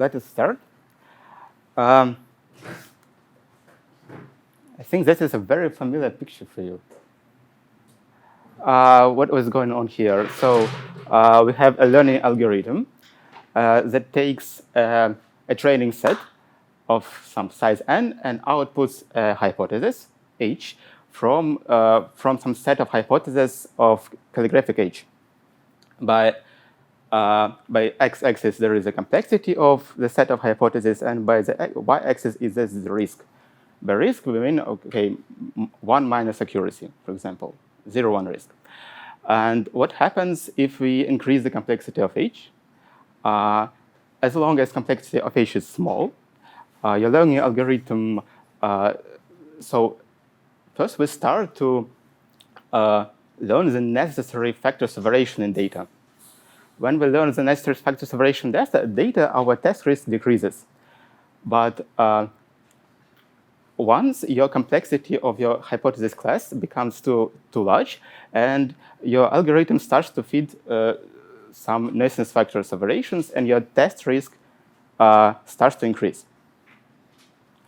let us start. I think this is a very familiar picture for you. What was going on here? So we have a learning algorithm that takes a training set of some size n and outputs a hypothesis h from some set of hypotheses of calligraphic h. By x-axis, there is a complexity of the set of hypotheses, and by the y-axis is this the risk. By risk, we mean, okay, 1 minus accuracy, for example, 0, 1 risk. And what happens if we increase the complexity of h? As long as complexity of h is small, your learning algorithm, so first we start to learn the necessary factors of variation in data. When we learn the necessary factors of variation data, our test risk decreases. But once your complexity of your hypothesis class becomes too large, and your algorithm starts to feed some necessary factors of variations, and your test risk starts to increase.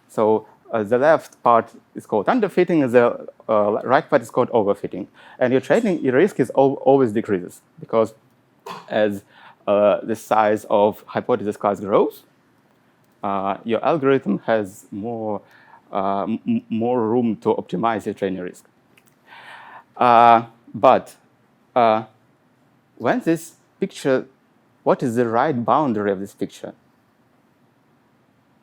So the left part is called underfitting, and the right part is called overfitting. And your training risk is always decreases, because as the size of hypothesis class grows, your algorithm has more room to optimize your training risk. But when this picture, what is the right boundary of this picture?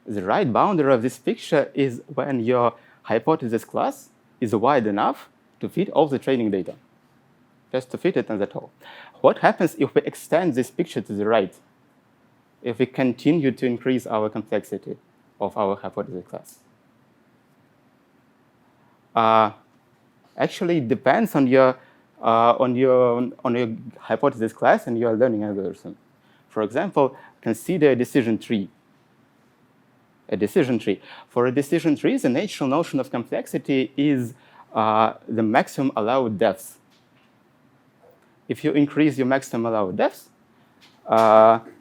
The right boundary of this picture is when your hypothesis class is wide enough to fit all the training data. Just to fit it, and that's all. What happens if we extend this picture to the right? If we continue to increase our complexity of our hypothesis class? Actually, it depends on your hypothesis class and your learning algorithm. For example, consider a decision tree. A decision tree. For a decision tree, the natural notion of complexity is the maximum allowed depth. If you increase your maximum allowed depth,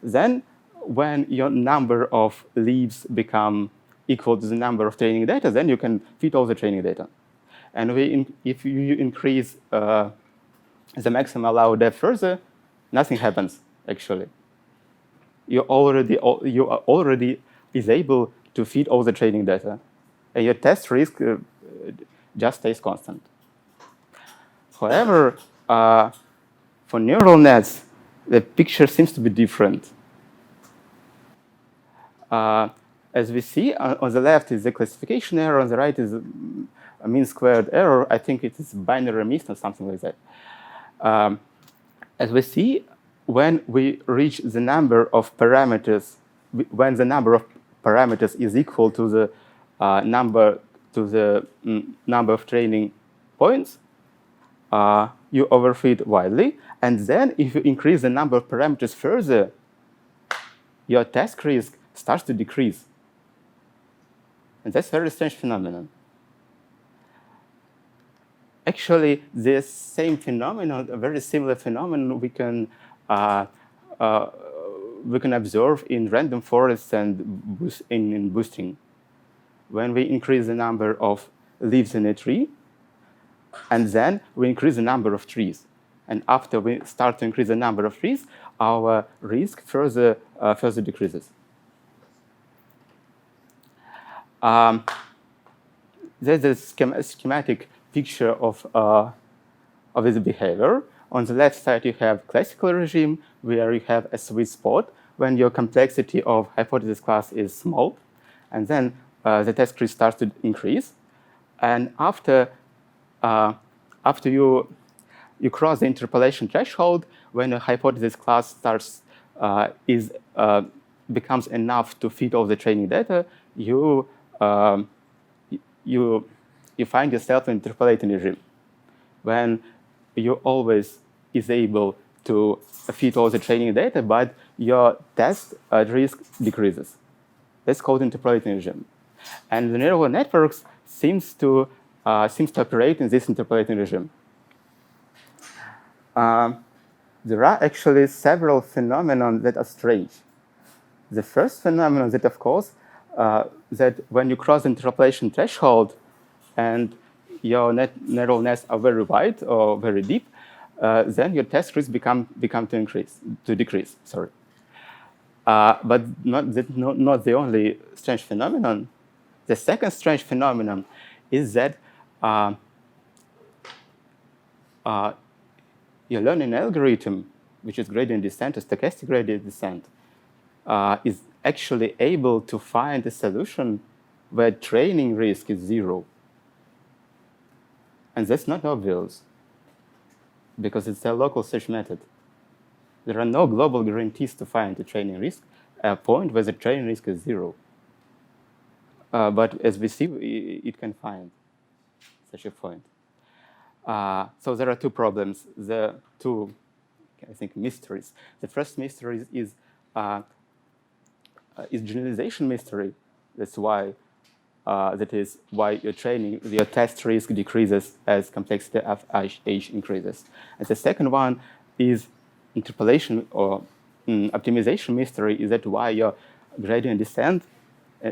then when your number of leaves become equal to the number of training data, then you can fit all the training data. And if you increase the maximum allowed depth further, nothing happens, actually. You are already is able to feed all the training data. And your test risk just stays constant. However, for neural nets, the picture seems to be different. As we see, on the left is the classification error, on the right is a mean squared error. I think it is binary mist or something like that. As we see, when we reach the number of parameters, when the number of parameters is equal to the number of training points, you overfit widely. And then if you increase the number of parameters further, your test risk starts to decrease. And that's a very strange phenomenon. Actually, this same phenomenon, a very similar phenomenon, we can observe in random forests and in boosting. When we increase the number of leaves in a tree, and then we increase the number of trees. And after we start to increase the number of trees, our risk further decreases. There's a schematic picture of this behavior. On the left side, you have classical regime, where you have a sweet spot when your complexity of hypothesis class is small, and then the test risk starts to increase. And after you cross the interpolation threshold, when a hypothesis class becomes enough to fit all the training data, you find yourself in interpolating regime, when you always is able to fit all the training data, but your test risk decreases. That's called interpolating regime. And the neural networks seems to operate in this interpolating regime. There are actually several phenomena that are strange. The first phenomenon that, of course, that when you cross the interpolation threshold and your neural nets are very wide or very deep, then your test risks become to decrease. Sorry, but not the only strange phenomenon. The second strange phenomenon is that your learning algorithm, which is gradient descent or stochastic gradient descent, is actually able to find a solution where training risk is 0. And that's not obvious because it's a local search method. There are no global guarantees to find the training risk, a point where the training risk is 0. But as we see, it can find such a point. So there are two problems, the two, I think, mysteries. The first mystery is generalization mystery. That's why that is why your test risk decreases as complexity of h increases. And the second one is interpolation or optimization mystery. Is that why your gradient descent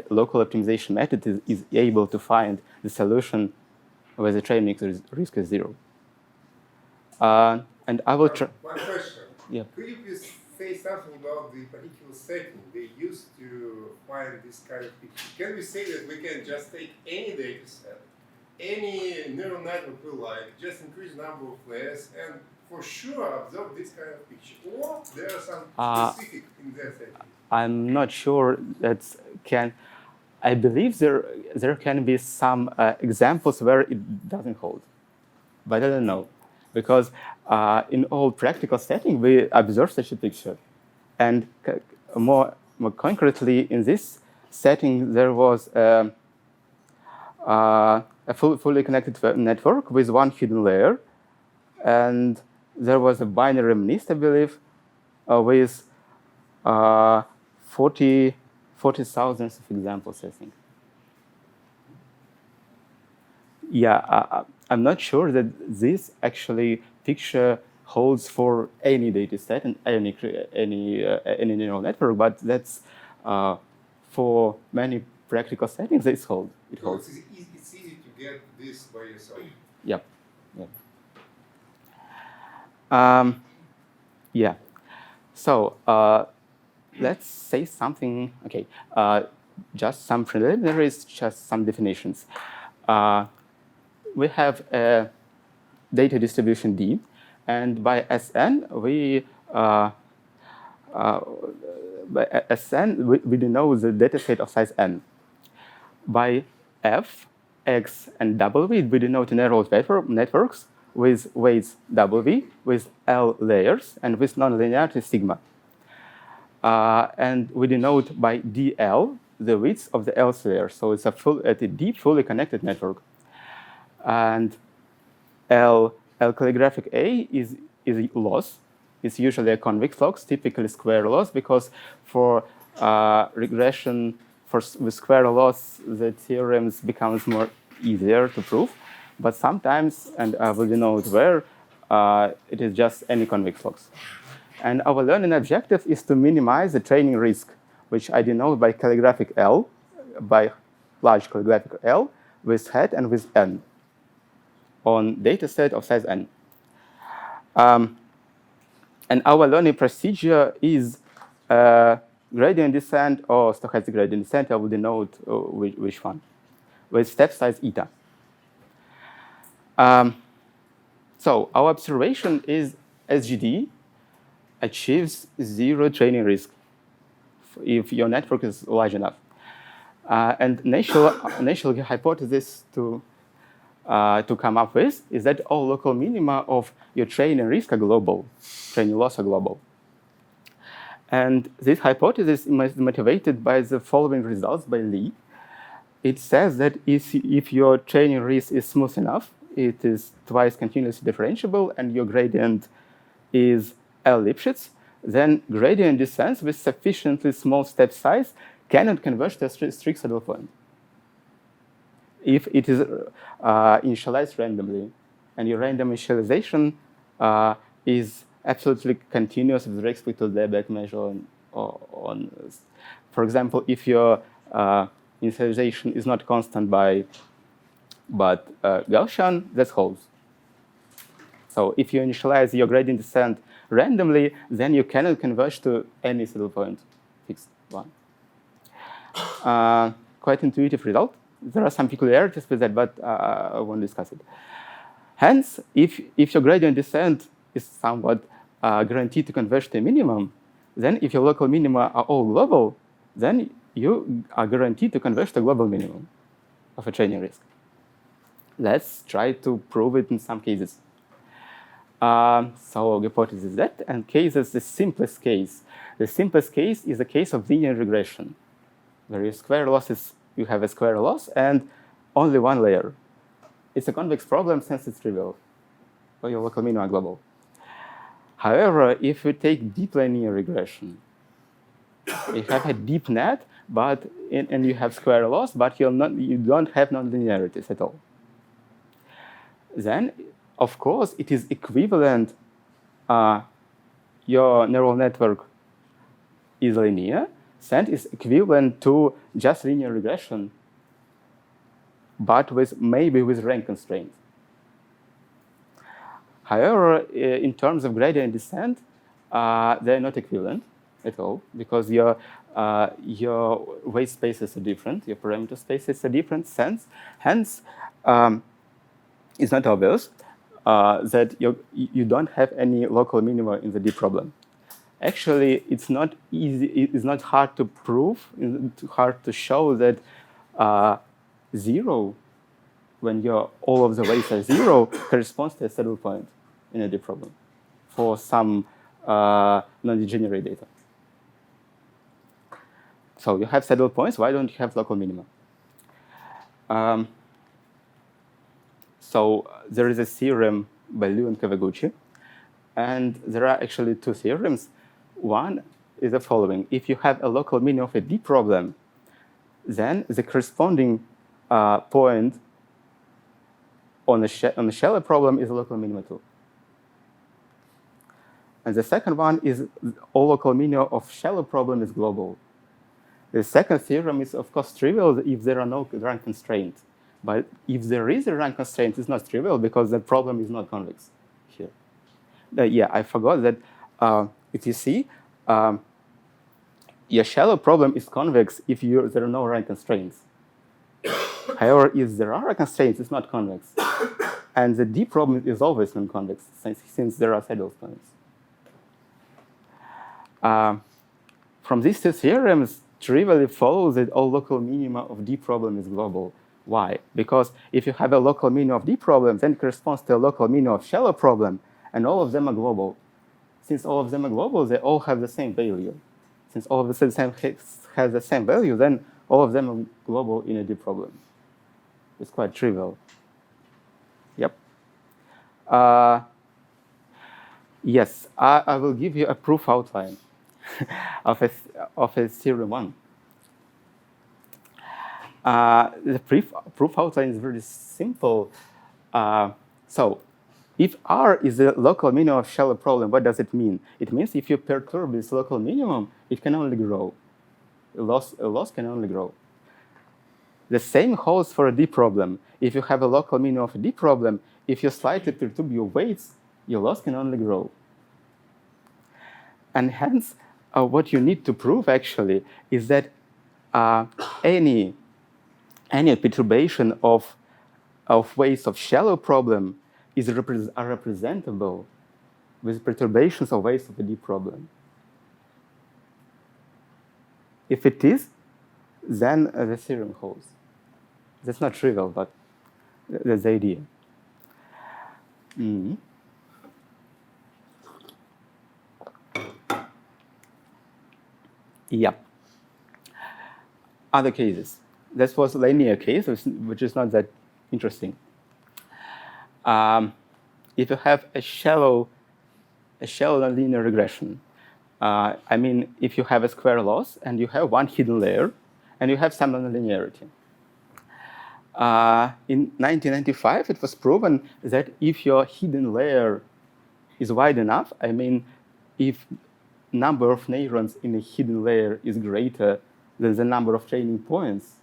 local optimization method is able to find the solution where the training risk is 0. And I will try. One question. Yeah. Could you please say something about the particular setting they use to find this kind of picture? Can we say that we can just take any data set, any neural network we like, just increase the number of layers, and for sure observe this kind of picture? Or there are some specific in that setting? I'm not sure that can. I believe there can be some examples where it doesn't hold, but I don't know, because in all practical setting we observe such a picture, and more concretely in this setting there was a fully connected network with one hidden layer, and there was a binary MNIST, I believe, with 40,000 of examples, I think. Yeah, I'm not sure that this actually picture holds for any data set and any neural network, but that's for many practical settings it holds. So it's easy to get this by yourself. Yep. Yeah. So let's say something. Okay. Just some preliminaries, just some definitions. We have a data distribution D, and by Sn we denote the data set of size n. By F, X, and W we denote neural networks with weights W, with L layers, and with nonlinearity sigma. And we denote by DL the width of the L layer. So it's a deep, fully connected network. And L calligraphic A is loss. It's usually a convex loss, typically square loss, because for regression with square loss, the theorems becomes more easier to prove. But sometimes, and I will denote where, it is just any convex loss. And our learning objective is to minimize the training risk, which I denote by calligraphic L, by large calligraphic L, with hat and with N, on data set of size n. And our learning procedure is gradient descent or stochastic gradient descent. I will denote which one, with step size eta. So our observation is SGD achieves 0 training risk if your network is large enough. And initial hypothesis to come up with is that all local minima of your training risk are global, training loss are global. And this hypothesis is motivated by the following results by Lee. It says that if your training risk is smooth enough, it is twice continuously differentiable, and your gradient is L Lipschitz, then gradient descent with sufficiently small step size cannot converge to a strict saddle point. If it is initialized randomly, and your random initialization is absolutely continuous with respect to the back measure on. For example, if your initialization is not constant but Gaussian, that holds. So if you initialize your gradient descent randomly, then you cannot converge to any saddle point, fixed one. Quite intuitive result. There are some peculiarities with that, but I won't discuss it. Hence, if your gradient descent is somewhat guaranteed to converge to a minimum, then if your local minima are all global, then you are guaranteed to converge to a global minimum of a training risk. Let's try to prove it in some cases. So hypothesis is that, and case is the simplest case. The simplest case is a case of linear regression, where your square losses, you have a square loss and only one layer. It's a convex problem since it's trivial, or your local minima are global. However, if you take deep linear regression, you have a deep net, and you have square loss, but you don't have nonlinearities at all. Then, of course, it is equivalent. Your neural network is linear, then is equivalent to just linear regression, but maybe with rank constraints. However, in terms of gradient descent, they're not equivalent at all, because your weight spaces are different, your parameter spaces are different. Hence, it's not obvious that you don't have any local minima in the deep problem. Actually, it's not easy. It's not hard to prove. It's hard to show that zero, when all of the weights are zero, corresponds to a saddle point in a deep problem for some non-degenerate data. So you have saddle points. Why don't you have local minima? So there is a theorem by Liu and Kawaguchi, and there are actually two theorems. One is the following: if you have a local minimum of a deep problem, then the corresponding point on the shallow problem is a local minimum too. And the second one is all local minima of shallow problem is global. The second theorem is, of course, trivial if there are no rank constraints. But if there is a rank constraint, it's not trivial because the problem is not convex here. Yeah, I forgot that if you see, your shallow problem is convex if there are no rank constraints. However, if there are constraints, it's not convex. And the deep problem is always non-convex since there are saddle points. From these two theorems, trivially follows that all local minima of deep problem is global. Why? Because if you have a local minima of deep problem, then it corresponds to a local minima of shallow problem, and all of them are global. Since all of them are global, they all have the same value. Since all of them have the same value, then all of them are global in a deep problem. It's quite trivial. Yep. Yes, I will give you a proof outline of a theorem one. The proof outline is very simple. So if R is the local minimum of shallow problem, what does it mean? It means if you perturb this local minimum, it can only grow. A loss can only grow. The same holds for a deep problem. If you have a local minimum of a deep problem, if you slightly perturb your weights, your loss can only grow. And hence, what you need to prove actually is that any perturbation of weights of shallow problem are representable with perturbations of weights of a deep problem. If it is, then the theorem holds. That's not trivial, but that's the idea. Mm-hmm. Yeah. Other cases. This was a linear case, which is not that interesting. If you have a shallow nonlinear regression, I mean, if you have a square loss and you have one hidden layer, and you have some nonlinearity. In 1995, it was proven that if your hidden layer is wide enough, I mean, if number of neurons in a hidden layer is greater than the number of training points,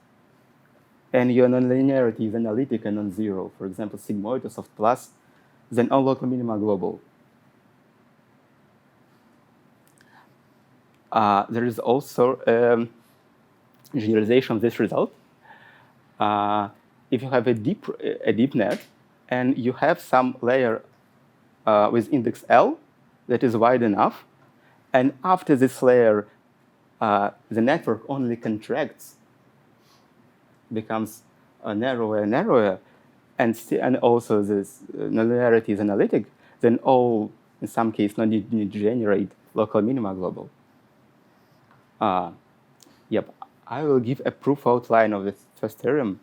and your nonlinearity is analytic and non-zero, for example, sigmoid or soft plus, then all local minima are global. There is also generalization of this result. If you have a deep net and you have some layer with index L that is wide enough, and after this layer, the network only contracts, becomes narrower and narrower, and also this nonlinearity is analytic, then all, in some case, non-degenerate local minima global. Yep, I will give a proof outline of the first theorem.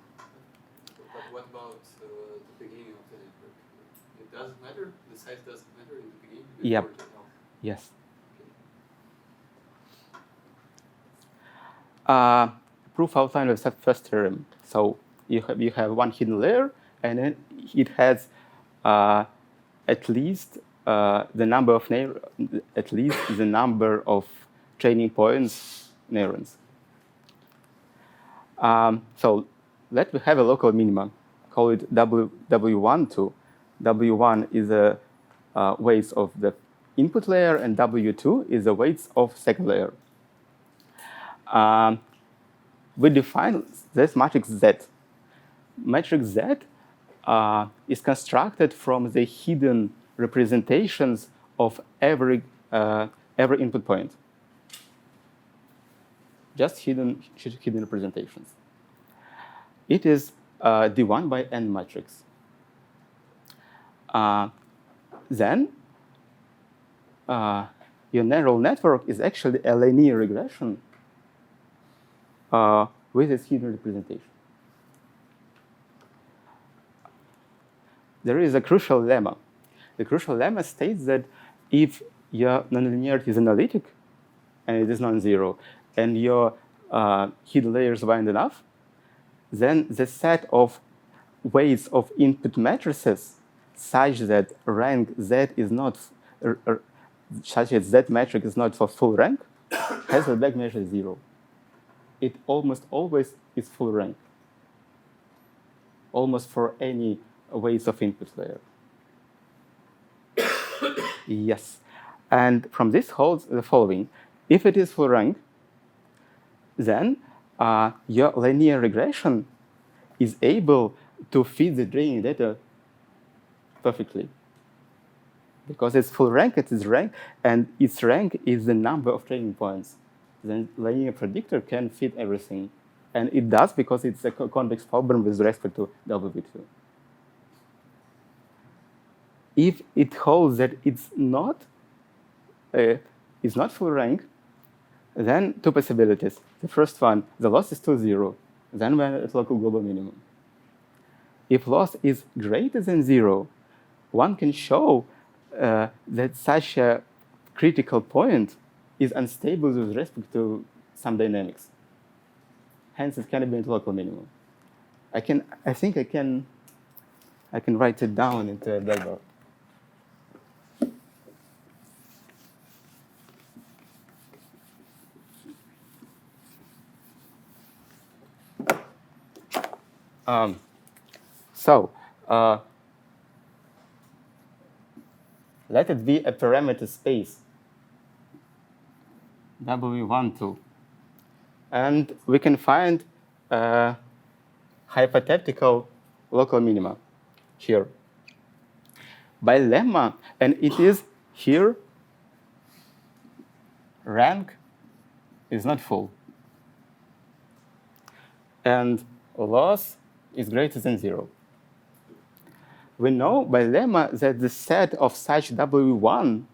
But what about the beginning of the network? It doesn't matter? The size doesn't matter in the beginning? Yep. Yes. Proof outline of the first theorem. So you have one hidden layer, and then it has at least the number of training points neurons. So let me have a local minimum. Call it W1 to W1 is the weights of the input layer, and W2 is the weights of second layer. We define this matrix Z. Matrix Z is constructed from the hidden representations of every input point. Just hidden representations. It is the 1 by n matrix. Then your neural network is actually a linear regression with its hidden representation. There is a crucial lemma. The crucial lemma states that if your nonlinearity is analytic and it is non-zero, and your hidden layer is wide enough, then the set of weights of input matrices such that rank Z is not such that Z metric is not for full rank has a back measure 0. It almost always is full rank, almost for any weights of input layer. Yes, and from this holds the following: if it is full rank, then your linear regression is able to feed the training data perfectly. Because it's full rank, it is rank, and its rank is the number of training points. Then linear predictor can fit everything. And it does because it's a convex problem with respect to W2. If it holds that it's not full rank, then two possibilities. The first one, the loss is still 0. Then we're at local global minimum. If loss is greater than 0, one can show that such a critical point is unstable with respect to some dynamics. Hence, it can be at local minimum. I think I can write it down into a blackboard. Let it be a parameter space, W1, 2. And we can find hypothetical local minima here. By lemma, and it is here, rank is not full. And loss is greater than 0. We know by lemma that the set of such W1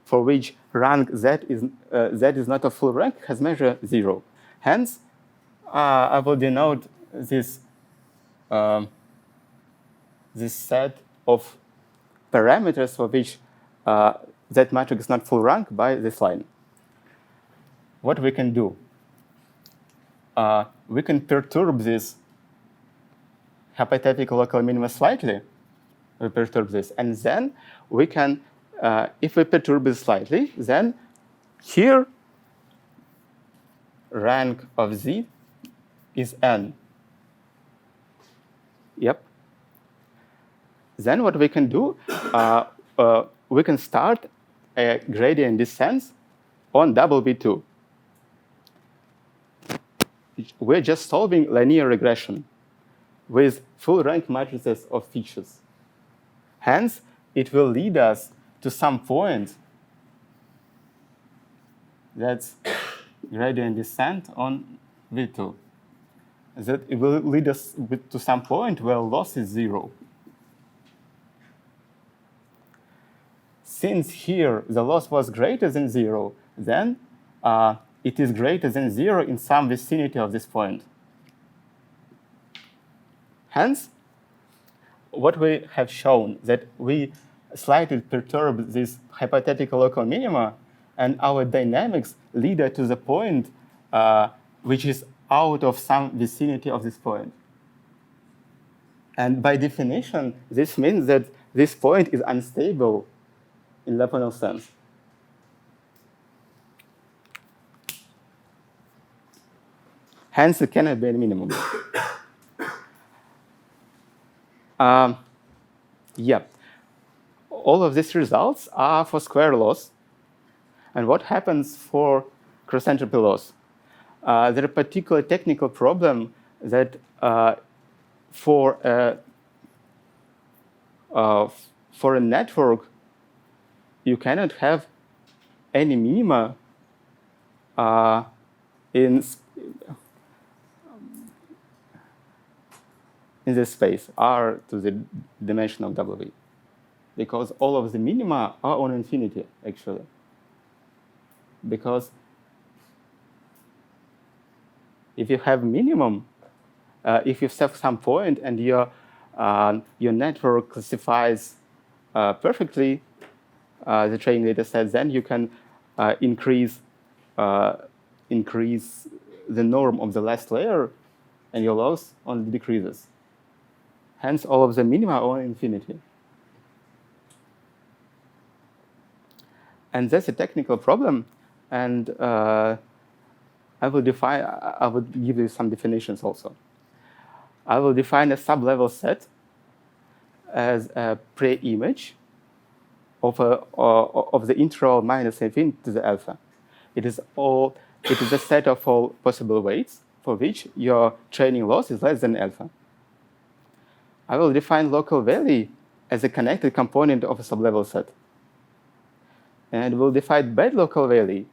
for which rank Z is not a full rank has measure 0. Hence, I will denote this set of parameters for which Z matrix is not full rank by this line. What we can do? We can perturb this hypothetical local minima slightly. We perturb this, and then we can, if we perturb it slightly, then here, rank of Z is n. Yep. Then what we can do, we can start a gradient descent on WB2. We're just solving linear regression with full rank matrices of features. Hence, it will lead us to some point that's gradient descent on V2. That it will lead us to some point where loss is 0. Since here the loss was greater than 0, then it is greater than 0 in some vicinity of this point. Hence, what we have shown that we slightly perturb this hypothetical local minima, and our dynamics lead us to the point which is out of some vicinity of this point. And by definition, this means that this point is unstable in Lyapunov sense. Hence, it cannot be a minimum. Yeah. All of these results are for square laws. And what happens for cross-entropy loss? There is a particular technical problem that for a network, you cannot have any minima in this space, R to the dimension of W, because all of the minima are on infinity, actually. Because if you have minimum, if you have some point and your network classifies perfectly the training data set, then you can increase the norm of the last layer, and your loss only decreases. Hence, all of the minima are on infinity. And that's a technical problem. And I will give you some definitions also. I will define a sublevel set as a pre-image of the interval minus infinity to the alpha. It is a set of all possible weights for which your training loss is less than alpha. I will define local value as a connected component of a sublevel set. And we'll define bad local value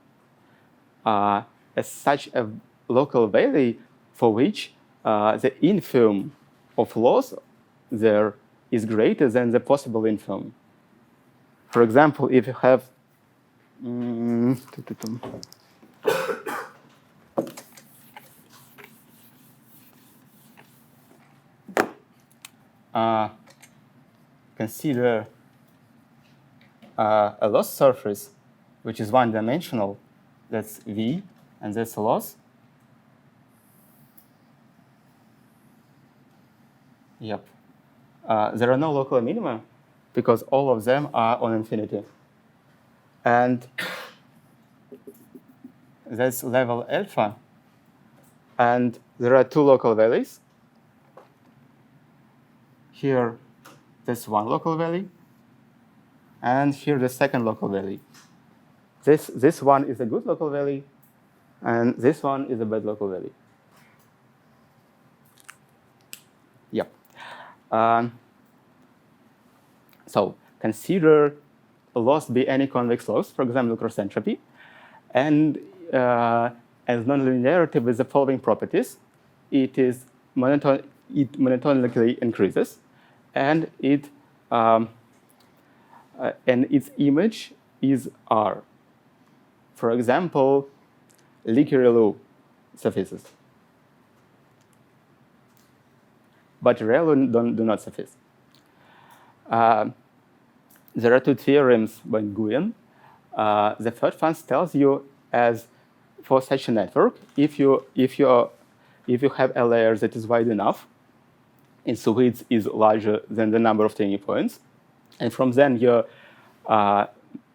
as such a local value for which the infirm of loss there is greater than the possible infirm. For example, if you have consider a loss surface which is one-dimensional, that's V, and that's a loss. Yep. There are no local minima because all of them are on infinity. And that's level alpha. And there are two local values. Here, that's one local value. And here, the second local value. This one is a good local value, and this one is a bad local value. Yep. So consider loss be any convex loss, for example, cross entropy, and as nonlinearity with the following properties: it monotonically increases, and its image is R. For example, Lickery-Lou surfaces. But rarely do not suffice. There are two theorems by Nguyen. The first one tells you, as for such a network, if you have a layer that is wide enough, its width is larger than the number of training points, and from then your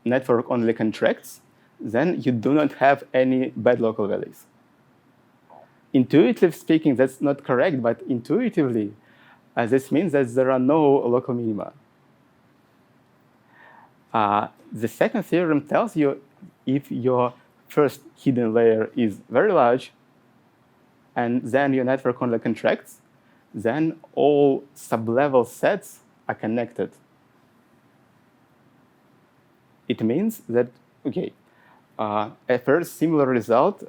network only contracts, then you do not have any bad local values. Intuitively speaking, that's not correct, but intuitively, this means that there are no local minima. The second theorem tells you if your first hidden layer is very large, and then your network only contracts, then all sublevel sets are connected. It means that, okay, a very similar result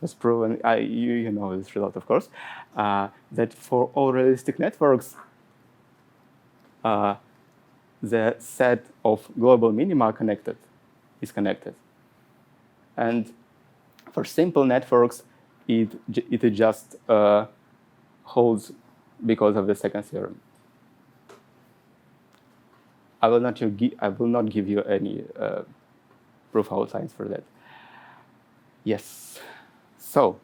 was proven, you know this result, of course, that for all realistic networks, the set of global minima is connected. And for simple networks, it just holds because of the second theorem. I will not give you any proof outlines for that. Yes. So,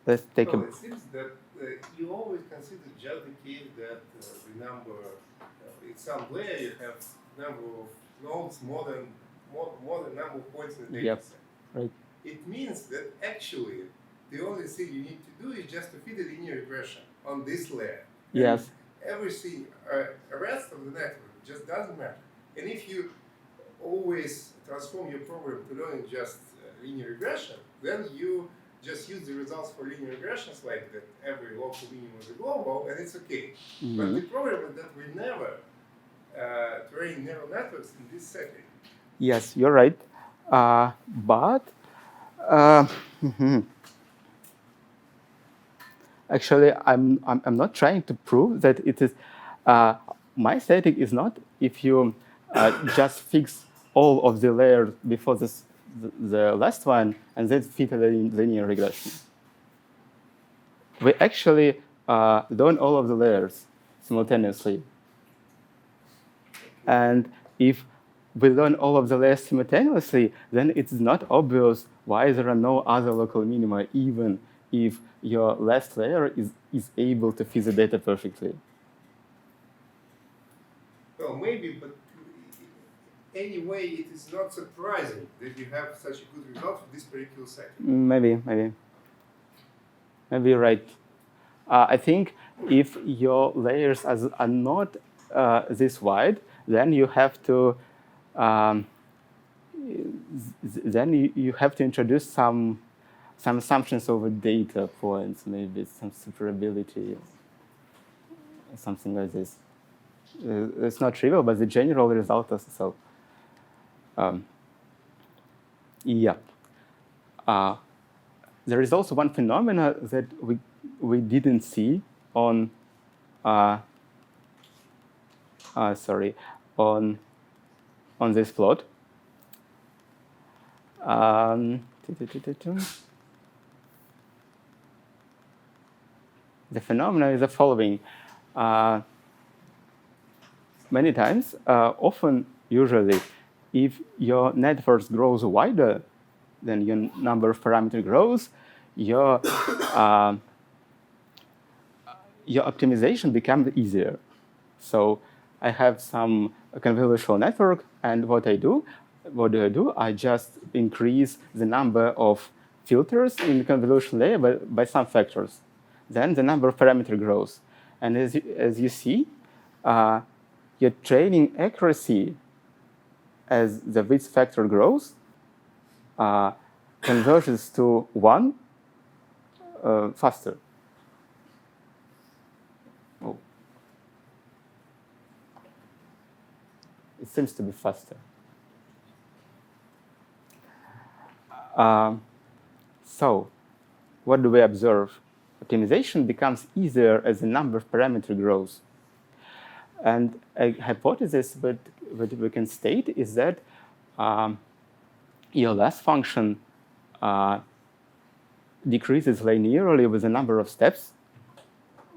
let's take It seems that you always consider just the case that the number, in some layer you have number of nodes more than number of points in the data Yep. set. Right. It means that actually the only thing you need to do is just to feed a linear regression on this layer. Yes. And everything, the rest of the network just doesn't matter. And if you always transform your program to learn just linear regression, then you just use the results for linear regressions like that every local minimum is a global, and it's okay. Mm-hmm. But the problem is that we never train neural networks in this setting. Yes, you're right. Actually, I'm not trying to prove that it is. My setting is not if you just fix all of the layers before the last one and then fit a linear regression. We actually learn all of the layers simultaneously. And if we learn all of the layers simultaneously, then it's not obvious why there are no other local minima, even if your last layer is able to fit the data perfectly. Well, maybe, but anyway, it is not surprising that you have such a good result for this particular setting. Maybe you're right. I think if your layers are not this wide, then you have to you have to introduce some assumptions over data points, maybe some superability, something like this. It's not trivial, but the general result is so. Yeah. There is also one phenomena that we didn't see on on this plot. The phenomena is the following. Many times, usually, if your network grows wider, then your number of parameters grows, your optimization becomes easier. So I have some convolutional network, and what do I do? I just increase the number of filters in the convolutional layer by some factors. Then the number of parameters grows. And as you see, your training accuracy, as the width factor grows, converges to 1 faster. Oh. It seems to be faster. So, what do we observe? Optimization becomes easier as the number of parameters grows. And a hypothesis that we can state is that your last function decreases linearly with the number of steps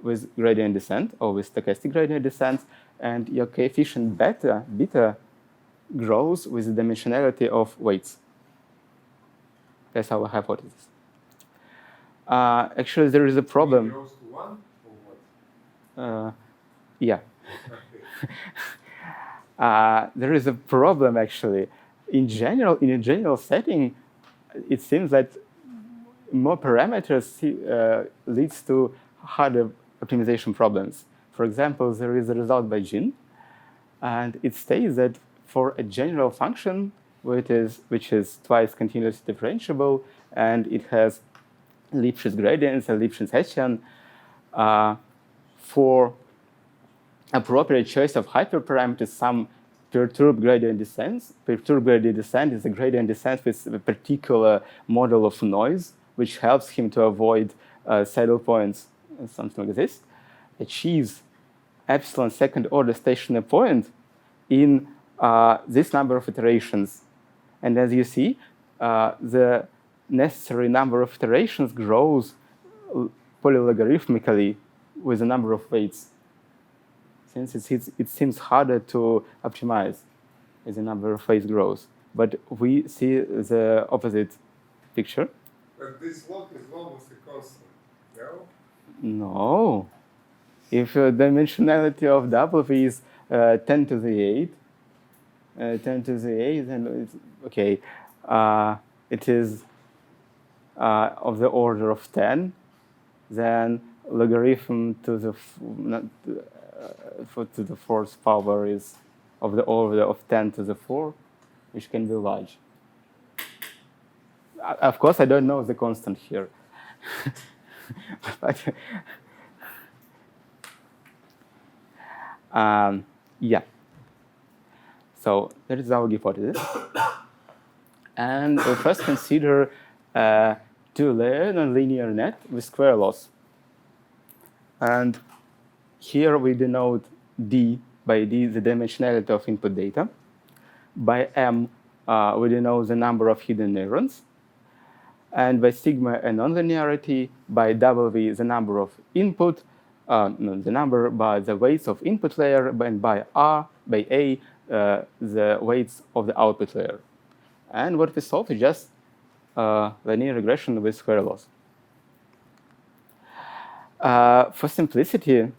with gradient descent or with stochastic gradient descent, and your coefficient beta grows with the dimensionality of weights. That's our hypothesis. Actually, there is a problem. It grows to 1 or what? Yeah. Okay. there is a problem actually. In a general setting, it seems that more parameters leads to harder optimization problems. For example, there is a result by Jin, and it states that for a general function, which is twice continuously differentiable, and it has Lipschitz gradients and Lipschitz Hessian, for appropriate choice of hyperparameters, some perturbed gradient descent. Perturbed gradient descent is a gradient descent with a particular model of noise, which helps him to avoid saddle points, something like this, achieves epsilon second order stationary point in this number of iterations. And as you see, the necessary number of iterations grows polylogarithmically with the number of weights, since it seems harder to optimize as the number of weights grows. But we see the opposite picture. But this log is almost a constant, no? No. If the dimensionality of W is 10 to the 8, 10 to the 8, then it's, okay, it is of the order of 10, then logarithm to the to the fourth power is of the order of 10 to the 4, which can be large. Of course, I don't know the constant here. But, yeah. So that is our hypothesis. And we'll first consider a two-layer nonlinear net with square loss. And here we denote D by D, the dimensionality of input data. By M, we denote the number of hidden neurons. And by sigma, a nonlinearity. By W, the number of input, the number by the weights of input layer, and by R, by A, the weights of the output layer. And what we solve is just linear regression with square laws. For simplicity,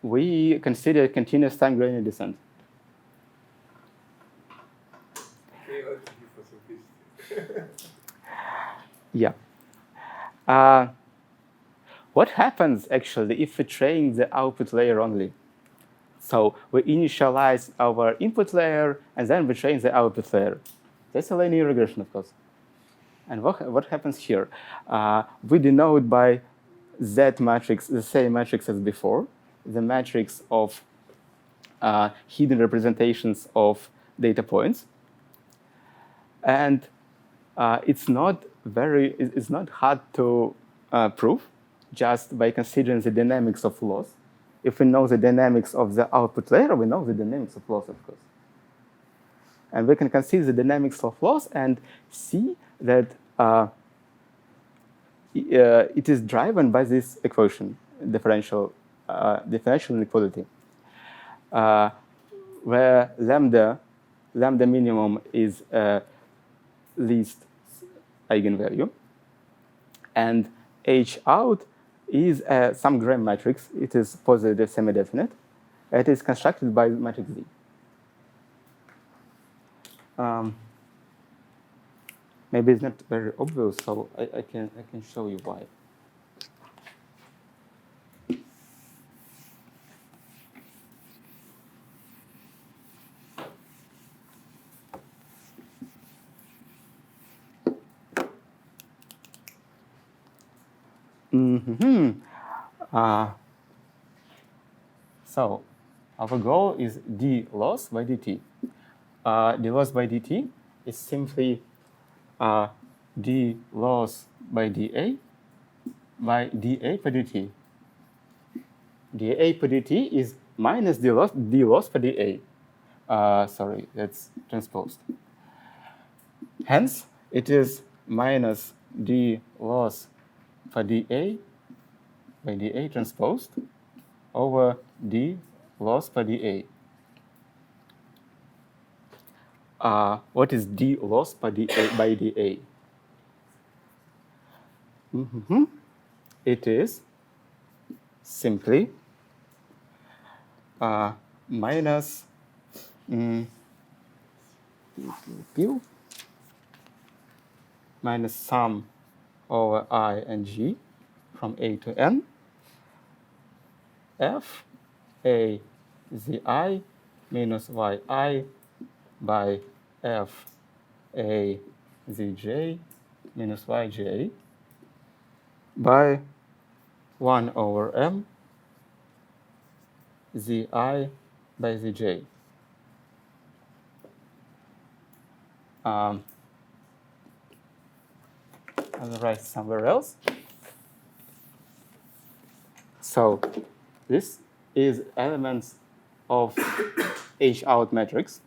we consider continuous time gradient descent. Okay, let's do for simplicity. Yeah. What happens actually if we train the output layer only? So we initialize our input layer and then we train the output layer. That's a linear regression, of course. And what happens here? We denote by Z matrix the same matrix as before, the matrix of hidden representations of data points. And it's not hard to prove just by considering the dynamics of loss. If we know the dynamics of the output layer, we know the dynamics of loss, of course. And we can consider the dynamics of loss and see that it is driven by this equation, differential inequality, where lambda minimum is least eigenvalue, and H out is some Gram matrix. It is positive semi-definite. It is constructed by matrix Z. Maybe it's not very obvious, so I can show you why. So our goal is d loss by dt. D loss by dt is simply d loss by dA by dA per dt. dA per dt is minus d loss per dA. Sorry, that's transposed. Hence, it is minus d loss for dA by dA transposed over d loss per dA. What is d loss by dA? It is simply minus Q minus sum over I and G from A to N, F A ZI minus YI by F A ZJ minus YJ by 1 over M ZI by ZJ. I'll write somewhere else. So this is elements of H out matrix,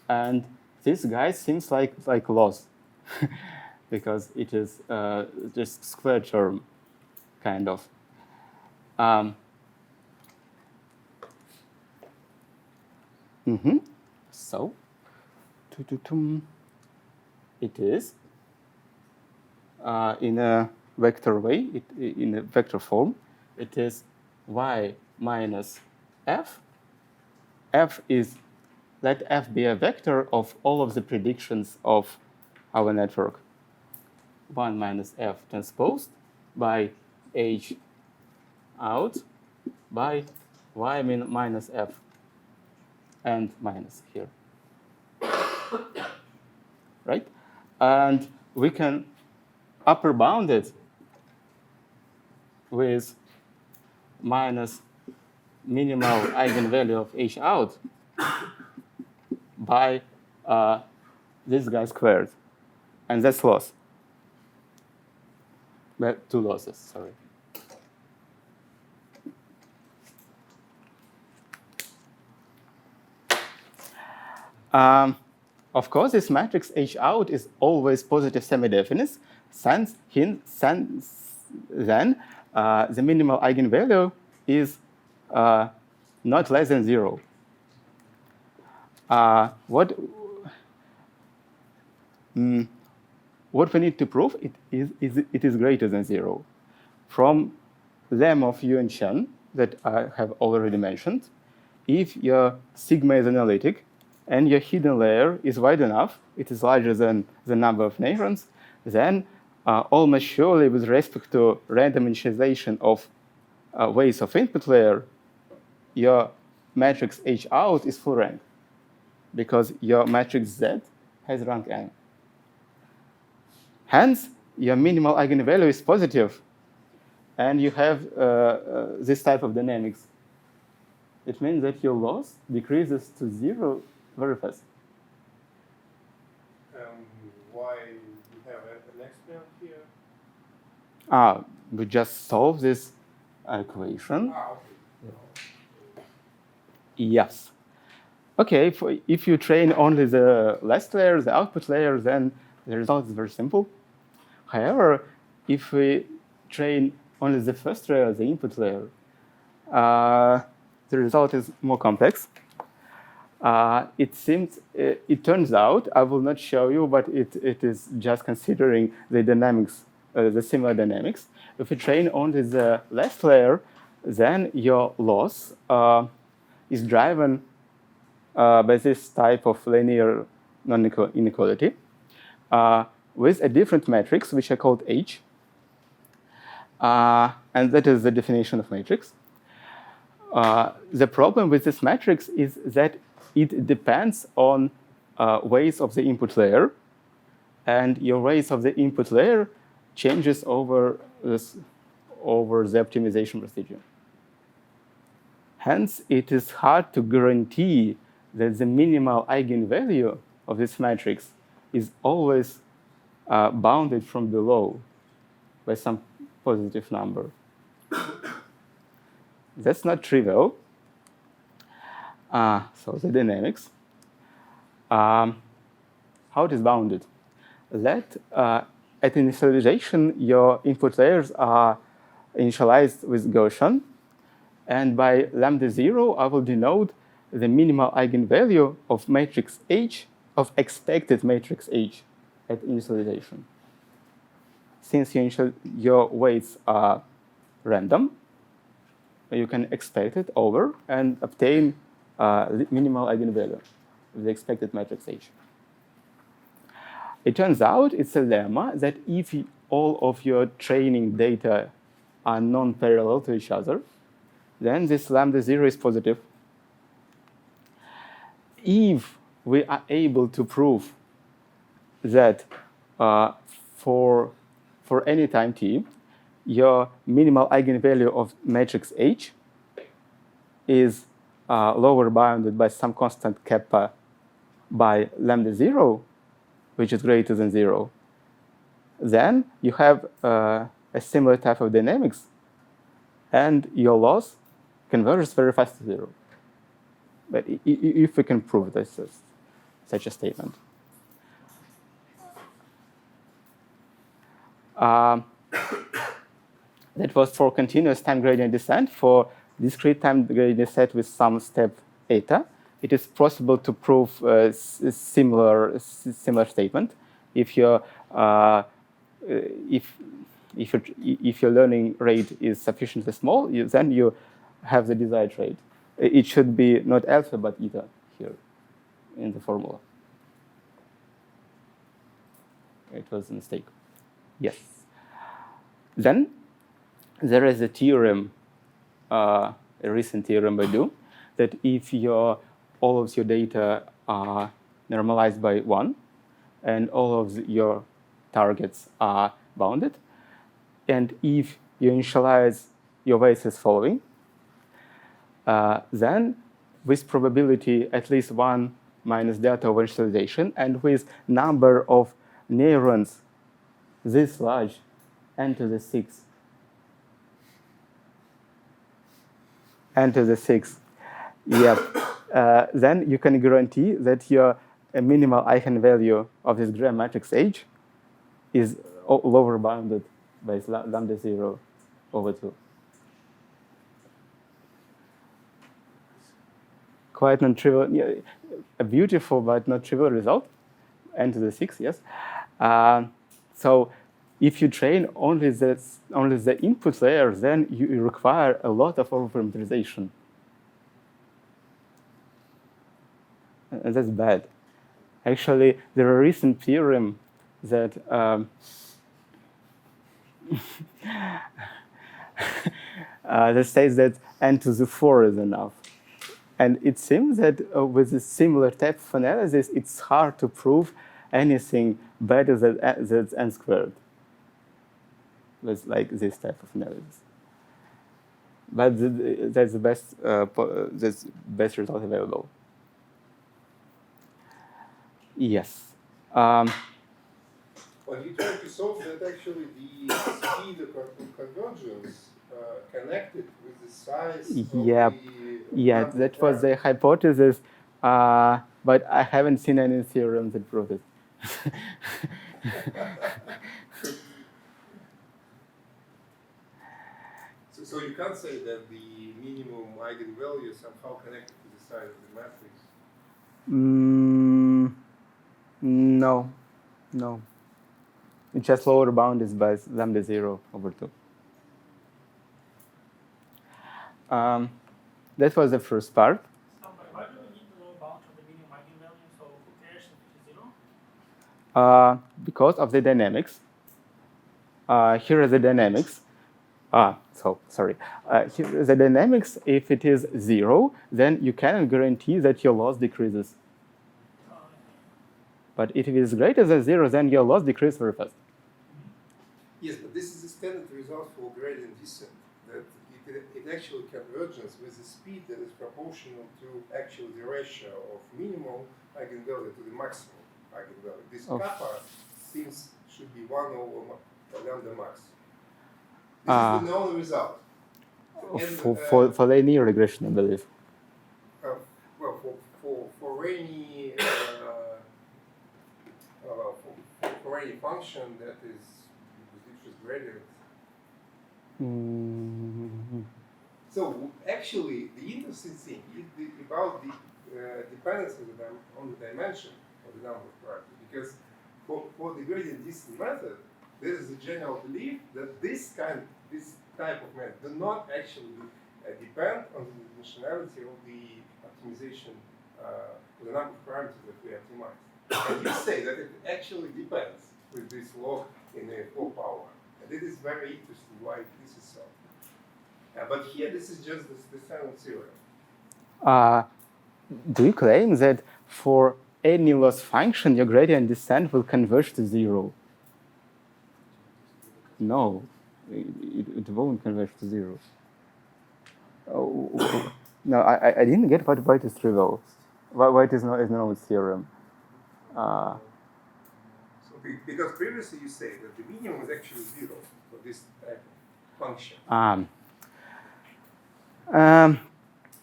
and this guy seems like loss because it is just square term, kind of. So it is in a vector way, in a vector form. It is y minus f. F is, let f be a vector of all of the predictions of our network. 1 minus f transposed by h out by y minus f and minus here. Right? And we can upper bound it with minus minimal eigenvalue of h out by this guy squared. And that's loss. But 2 losses, sorry. Of course, this matrix H out is always positive semi-definite, since then the minimal eigenvalue is not less than 0. What we need to prove it is greater than 0. From lem of Yu and Chen that I have already mentioned, if your sigma is analytic and your hidden layer is wide enough, it is larger than the number of neurons, then almost surely with respect to random initialization of weights of input layer, your matrix H out is full rank because your matrix Z has rank n. Hence, your minimal eigenvalue is positive, and you have this type of dynamics. It means that your loss decreases to 0 very fast. Why you have an exponent here? We just solve this equation. Okay. Yes. Okay, if you train only the last layer, the output layer, then the result is very simple. However, if we train only the first layer, the input layer, the result is more complex. It turns out, I will not show you, but it is just considering the dynamics, the similar dynamics. If you train only the last layer, then your loss is driven by this type of linear non-inequality with a different matrix, which I called H. And that is the definition of matrix. The problem with this matrix is that it depends on weights of the input layer, and your weights of the input layer changes over the optimization procedure. Hence, it is hard to guarantee that the minimal eigenvalue of this matrix is always bounded from below by some positive number. That's not trivial. So the dynamics. How it is bounded? Let at initialization, your input layers are initialized with Gaussian. And by lambda 0, I will denote the minimal eigenvalue of matrix H, of expected matrix H at initialization. Since your weights are random, you can expect it over and obtain minimal eigenvalue of the expected matrix H. It turns out it's a lemma that if all of your training data are non-parallel to each other, then this lambda 0 is positive. If we are able to prove that for any time t, your minimal eigenvalue of matrix H is lower bounded by some constant kappa by lambda 0, which is greater than 0, then you have a similar type of dynamics, and your loss converges very fast to 0. But if we can prove this, such a statement. That was for continuous time gradient descent. For discrete time gradient descent with some step eta, it is possible to prove a similar statement. If your learning rate is sufficiently small, then you have the desired rate. It should be not alpha but eta here in the formula. It was a mistake. Yes. Then there is a theorem, a recent theorem by Do, that if all of your data are normalized by 1 and all of your targets are bounded, and if you initialize your weights as following, then with probability at least 1 minus delta over initialization, and with number of neurons this large, n to the 6, yep, then you can guarantee that your minimal eigenvalue of this Gram matrix H is lower bounded by lambda 0 over 2. Quite non-trivial, yeah, a beautiful but not trivial result, n to the 6, yes. So if you train only the input layer, then you require a lot of overparameterization. And that's bad. Actually, there are recent theorem that that says that n to the 4 is enough. And it seems that with a similar type of analysis, it's hard to prove anything better than n squared with like this type of analysis. But that's the best result available. Yes. When you try to solve that, actually the speed of convergence connected with the size of yeah, that was the hypothesis, but I haven't seen any theorem that proved it. So you can't say that the minimum eigenvalue is somehow connected to the size of the matrix? No. It's just lower bound is by lambda 0 over 2. That was the first part. So why do we need the lower bound of the minimum eigenvalue? So who cares if it is 0? Because of the dynamics. Here are the dynamics. Here is the dynamics. If it is 0, then you cannot guarantee that your loss decreases. But if it is greater than 0, then your loss decreases very fast. Yes, but this is a standard result for gradient descent, that it actually converges with the speed that is proportional to actually the ratio of minimal eigenvalue to the maximum eigenvalue. This kappa seems should be 1 over lambda max. This is the known result. And, for linear regression, I believe. Well, for any for any function that is gradient. So actually, the interesting thing is about the dependence on the dimension of the number of parameters, because for the gradient descent method, there is a general belief that this type of method do not actually depend on the dimensionality of the optimization the number of parameters that we optimize. And you say that it actually depends with this log in a 4 power. And it is very interesting why this is so. But here, this is just the standard theorem. Do you claim that for any loss function, your gradient descent will converge to 0? No, it won't converge to 0. Oh, no, I didn't get why it is trivial. Why it is not a theorem. So because previously you say that the minimum is actually 0 for this type of function.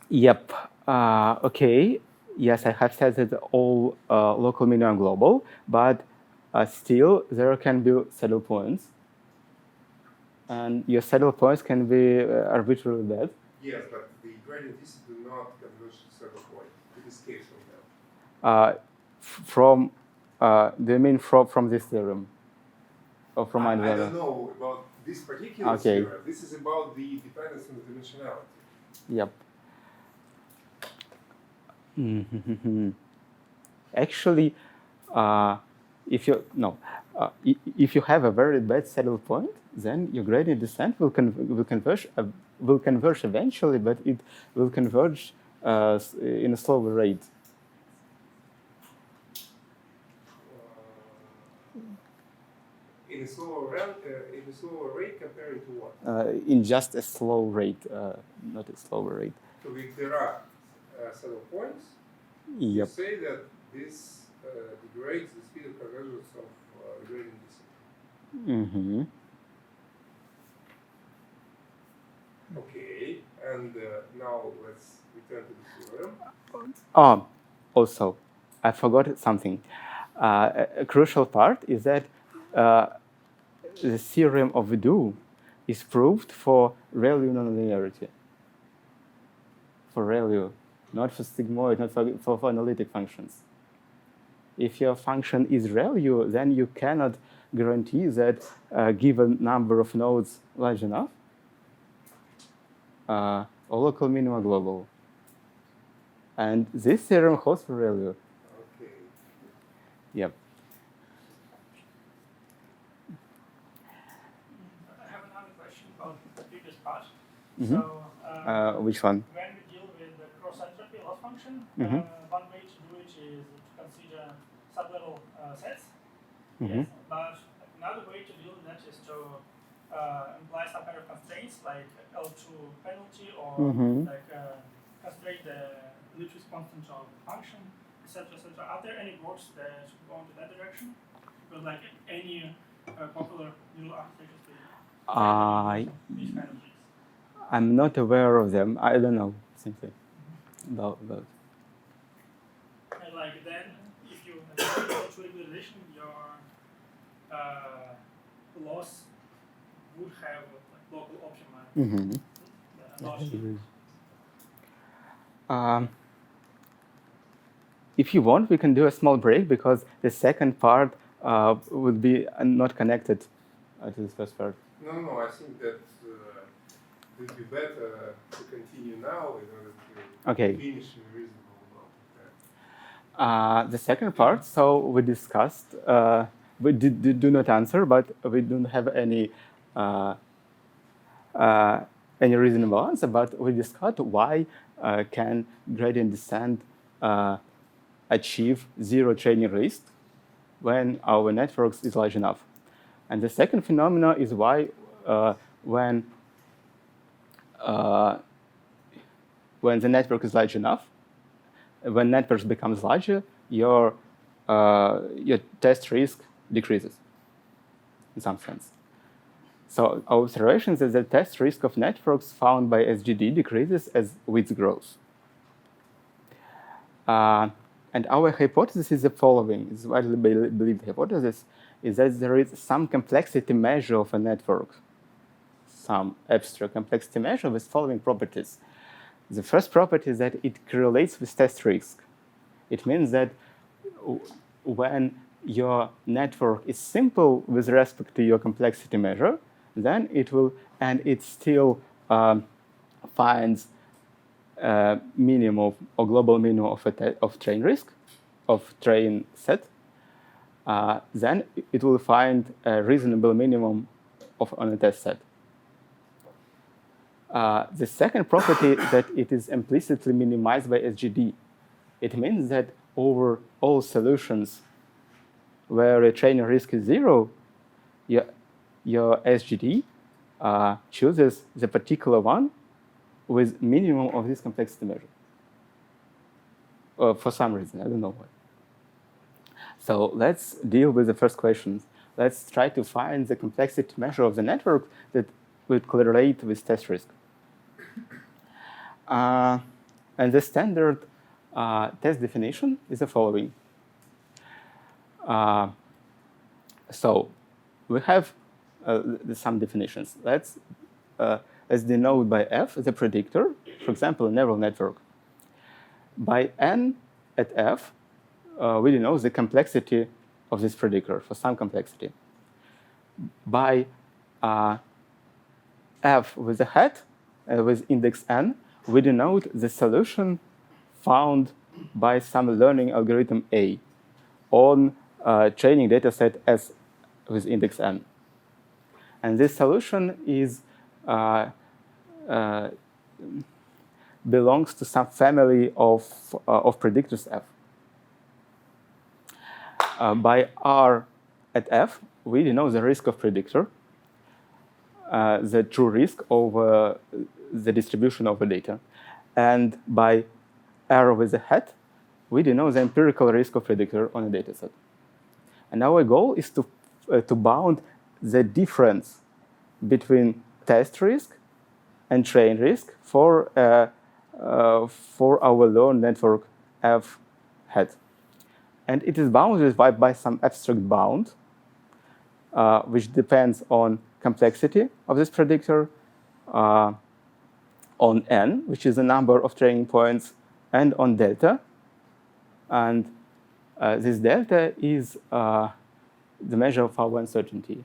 Yep. Okay. Yes, I have said that all local minimum are global, but still there can be saddle points, and your saddle points can be arbitrarily bad. Yes, but the gradient descent do not converge to saddle point. It escapes from that. Do you mean from this theorem? Or from I another? don't know about this particular theorem. This is about the dependence on the dimensionality. Yep. Actually, if you have a very bad saddle point, then your gradient descent will converge eventually, but it will converge in a slower rate. In a slower rate comparing to what? In just a slow rate, not a slower rate. So if there are saddle points, Yep. you say that this degrades the speed of convergence of the gradient descent. Mm-hmm. Okay, and now let's return to the theorem. Also, I forgot something. A crucial part is that the theorem of Vidu is proved for ReLU nonlinearity. For ReLU, not for sigmoid, not for analytic functions. If your function is ReLU, then you cannot guarantee that a given number of nodes large enough, or local minima global. And this theorem holds for ReLU. Okay. Yep. I have another question about the previous part. Mm-hmm. So, Which one? when we deal with the cross-entropy loss function, Mm-hmm. one way to do it is to consider sublevel sets. Mm-hmm. Yes, but another way to deal with that is to imply some kind of constraints like L2 penalty or Mm-hmm. like constrain the Lewis constant of the function, etc., etc. Are there any works that go into that direction? Because like any popular neural architectures, these kind of things. I'm not aware of them. I don't know simply about. And like then, if you have L2 regularization, your loss would have like local optima. Mm-hmm. If you want, we can do a small break because the second part would be not connected to this first part. No, I think that it would be better to continue now in order to finish in a reasonable amount of time. The second part, so we discussed, we do not answer, but we don't have any reasonable answer, but we discussed why can gradient descent achieve zero training risk when our networks is large enough. And the second phenomenon is why when the network is large enough, when networks becomes larger, your test risk decreases in some sense. So our observation is that the test risk of networks found by SGD decreases as width grows. And our hypothesis is the following. It's widely believed hypothesis is that there is some complexity measure of a network, some abstract complexity measure with following properties. The first property is that it correlates with test risk. It means that when your network is simple with respect to your complexity measure, then it will, and it still finds minimum or global minimum of train risk, of train set, then it will find a reasonable minimum on a test set. The second property that it is implicitly minimized by SGD. It means that over all solutions where a training risk is 0, your SGD chooses the particular one with minimum of this complexity measure. For some reason, I don't know why. So let's deal with the first question. Let's try to find the complexity measure of the network that would correlate with test risk. And the standard test definition is the following. So we have some definitions. Let's denote by F the predictor, for example, a neural network. By N at F, we denote the complexity of this predictor for some complexity. By F with a hat, with index N, we denote the solution found by some learning algorithm A on training data set S with index N. And this solution is belongs to some family of predictors F. By R at F, we denote the risk of predictor, the true risk over the distribution of the data. And by R with a hat, we denote the empirical risk of predictor on a data set. And our goal is to bound the difference between test risk and train risk for our learned network F hat. And it is bounded by some abstract bound, which depends on complexity of this predictor, on N, which is the number of training points, and on delta. And this delta is the measure of our uncertainty.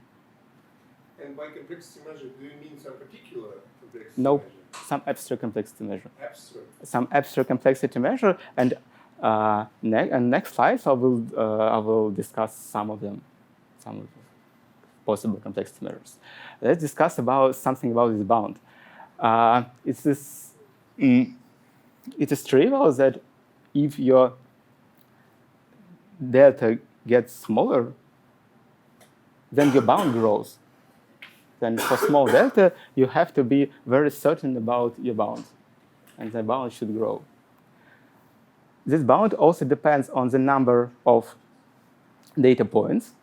And by complexity measure, do you mean some particular complexity No, measure? some abstract complexity measure. Abstract. Some abstract complexity measure, and next slides I will discuss some of them, some of the possible complexity measures. Let's discuss something about this bound. It is trivial that if your delta gets smaller, then your bound grows. Then for small delta, you have to be very certain about your bound, and the bound should grow. This bound also depends on the number of data points,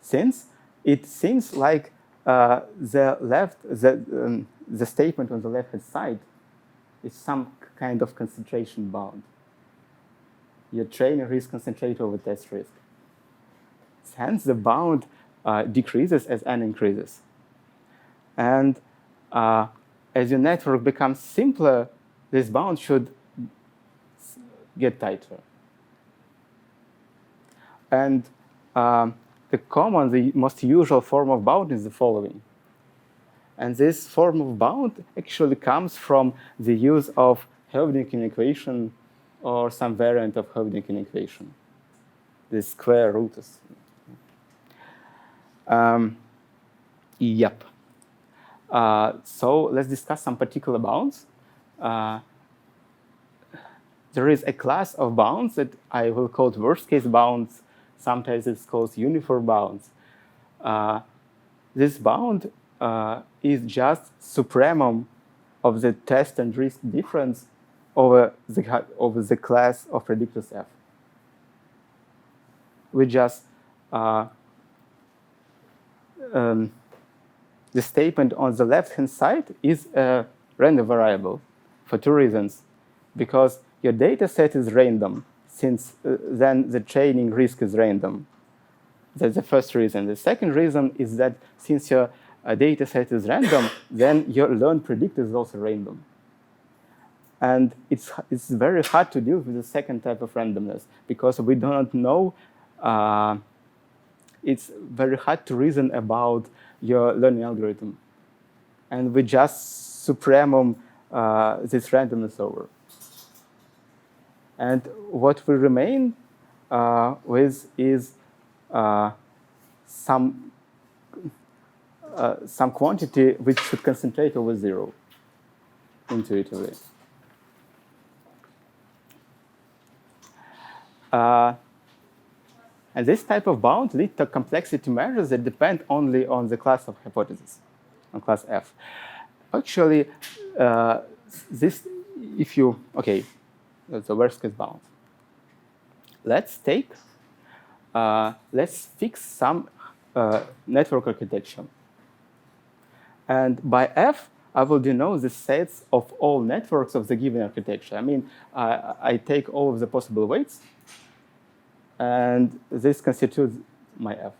since it seems like the statement on the left-hand side is some kind of concentration bound. Your training risk concentrated over test risk. Hence, the bound decreases as N increases. And as your network becomes simpler, this bound should get tighter. And the most usual form of bound is the following. And this form of bound actually comes from the use of Hövdingen equation or some variant of Hövdingen equation, the square root. Yep. So let's discuss some particular bounds. There is a class of bounds that I will call worst-case bounds. Sometimes it's called uniform bounds. This bound is just supremum of the test and risk difference over the class of predictors F. We just the statement on the left-hand side is a random variable for two reasons. Because your data set is random, since then the training risk is random. That's the first reason. The second reason is that since your data set is random, then your learned predictor is also random. And it's very hard to deal with the second type of randomness, because we do not know. It's very hard to reason about your learning algorithm. And we just supremum this randomness over. And what will remain with is some quantity which should concentrate over 0 intuitively. And this type of bound leads to complexity measures that depend only on the class of hypothesis, on class F. Actually, this, if you, okay, that's the worst case bound. Let's fix some network architecture. And by F, I will denote the sets of all networks of the given architecture. I mean, I take all of the possible weights, and this constitutes my F.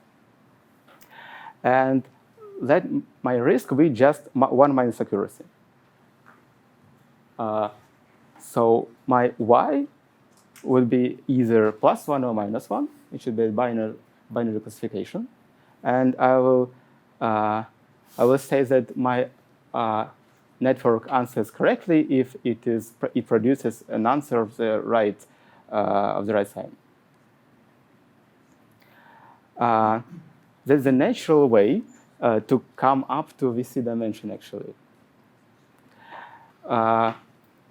And let my risk be just 1 minus accuracy. So my Y would be either +1 or -1. It should be a binary classification. And I will say that my network answers correctly if it produces an answer of the right sign. That's the natural way to come up to VC dimension, actually.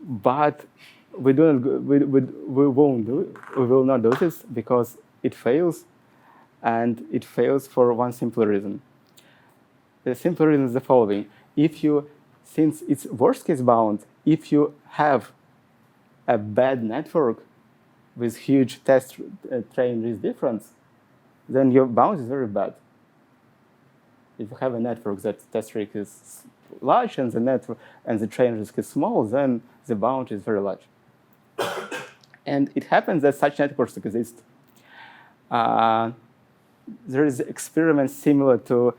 But we will not do this because it fails, and it fails for one simple reason. The simple reason is the following: since it's worst case bound, if you have a bad network with huge test train risk difference, then your bound is very bad. If you have a network that test risk is large and the train risk is small, then the bound is very large. And it happens that such networks exist. There is an experiment similar to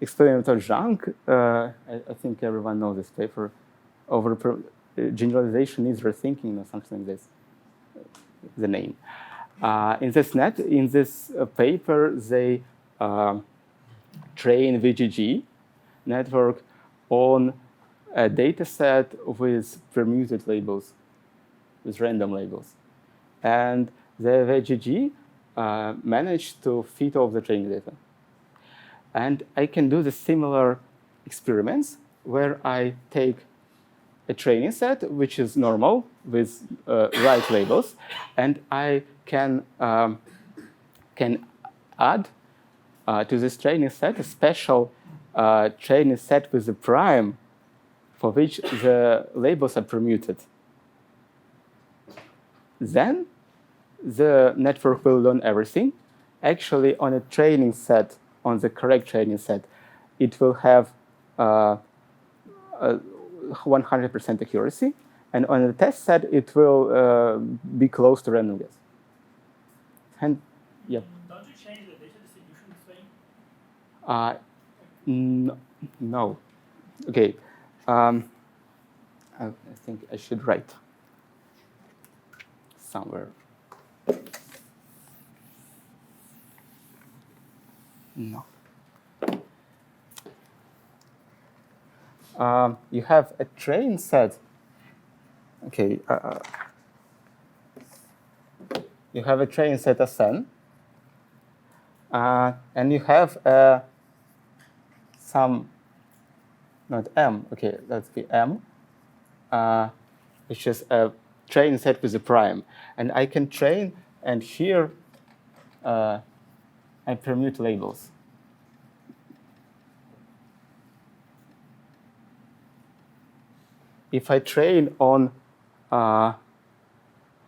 experimental junk. I think everyone knows this paper over generalization is rethinking or something like this. The name. In this paper, they train VGG network on a data set with permuted labels, with random labels. And the VGG managed to fit all the training data. And I can do the similar experiments where I take a training set, which is normal with right labels, and I can add to this training set a special training set with a prime for which the labels are permuted. Then the network will learn everything. Actually, on a training set, on the correct training set, it will have 100% accuracy. And on the test set, it will be close to random guess. And yeah. Don't you change the data distribution thing? No. Okay. I think I should write somewhere. No. You have a train set. Okay. You have a train set Sn, and you have some, not M. Okay, let's be M, which is a train set with a prime, and I can train, and here I permute labels. If I train on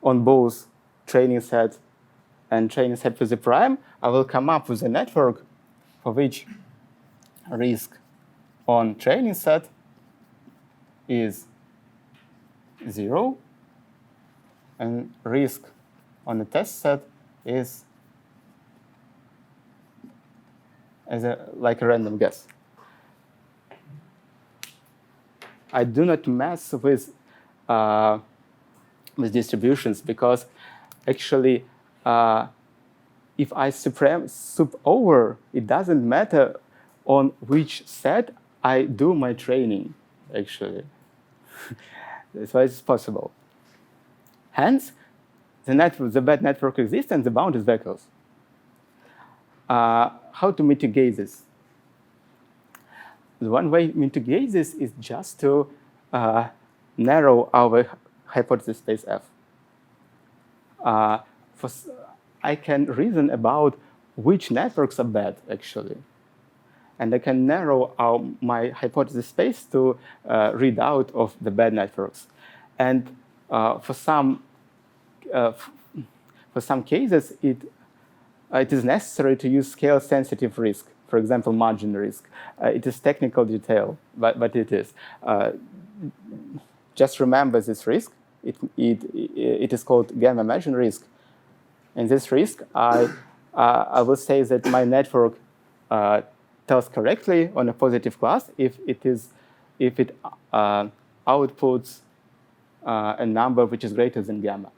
both training set and training set with a prime, I will come up with a network for which risk on training set is 0, and risk on the test set is like a random guess. I do not mess with distributions because actually, if I sup over, it doesn't matter on which set I do my training, actually. That's why it's possible. Hence, the bad network exists and the bound is vacuous. How to mitigate this? The one way to mitigate this is just to narrow our hypothesis space F. I can reason about which networks are bad, actually. And I can narrow my hypothesis space to read out of the bad networks. And for some cases, it is necessary to use scale-sensitive risk, for example, margin risk. It is technical detail, but it is. Just remember this risk. It is called gamma margin risk. In this risk, I will say that my network tells correctly on a positive class if it outputs a number which is greater than gamma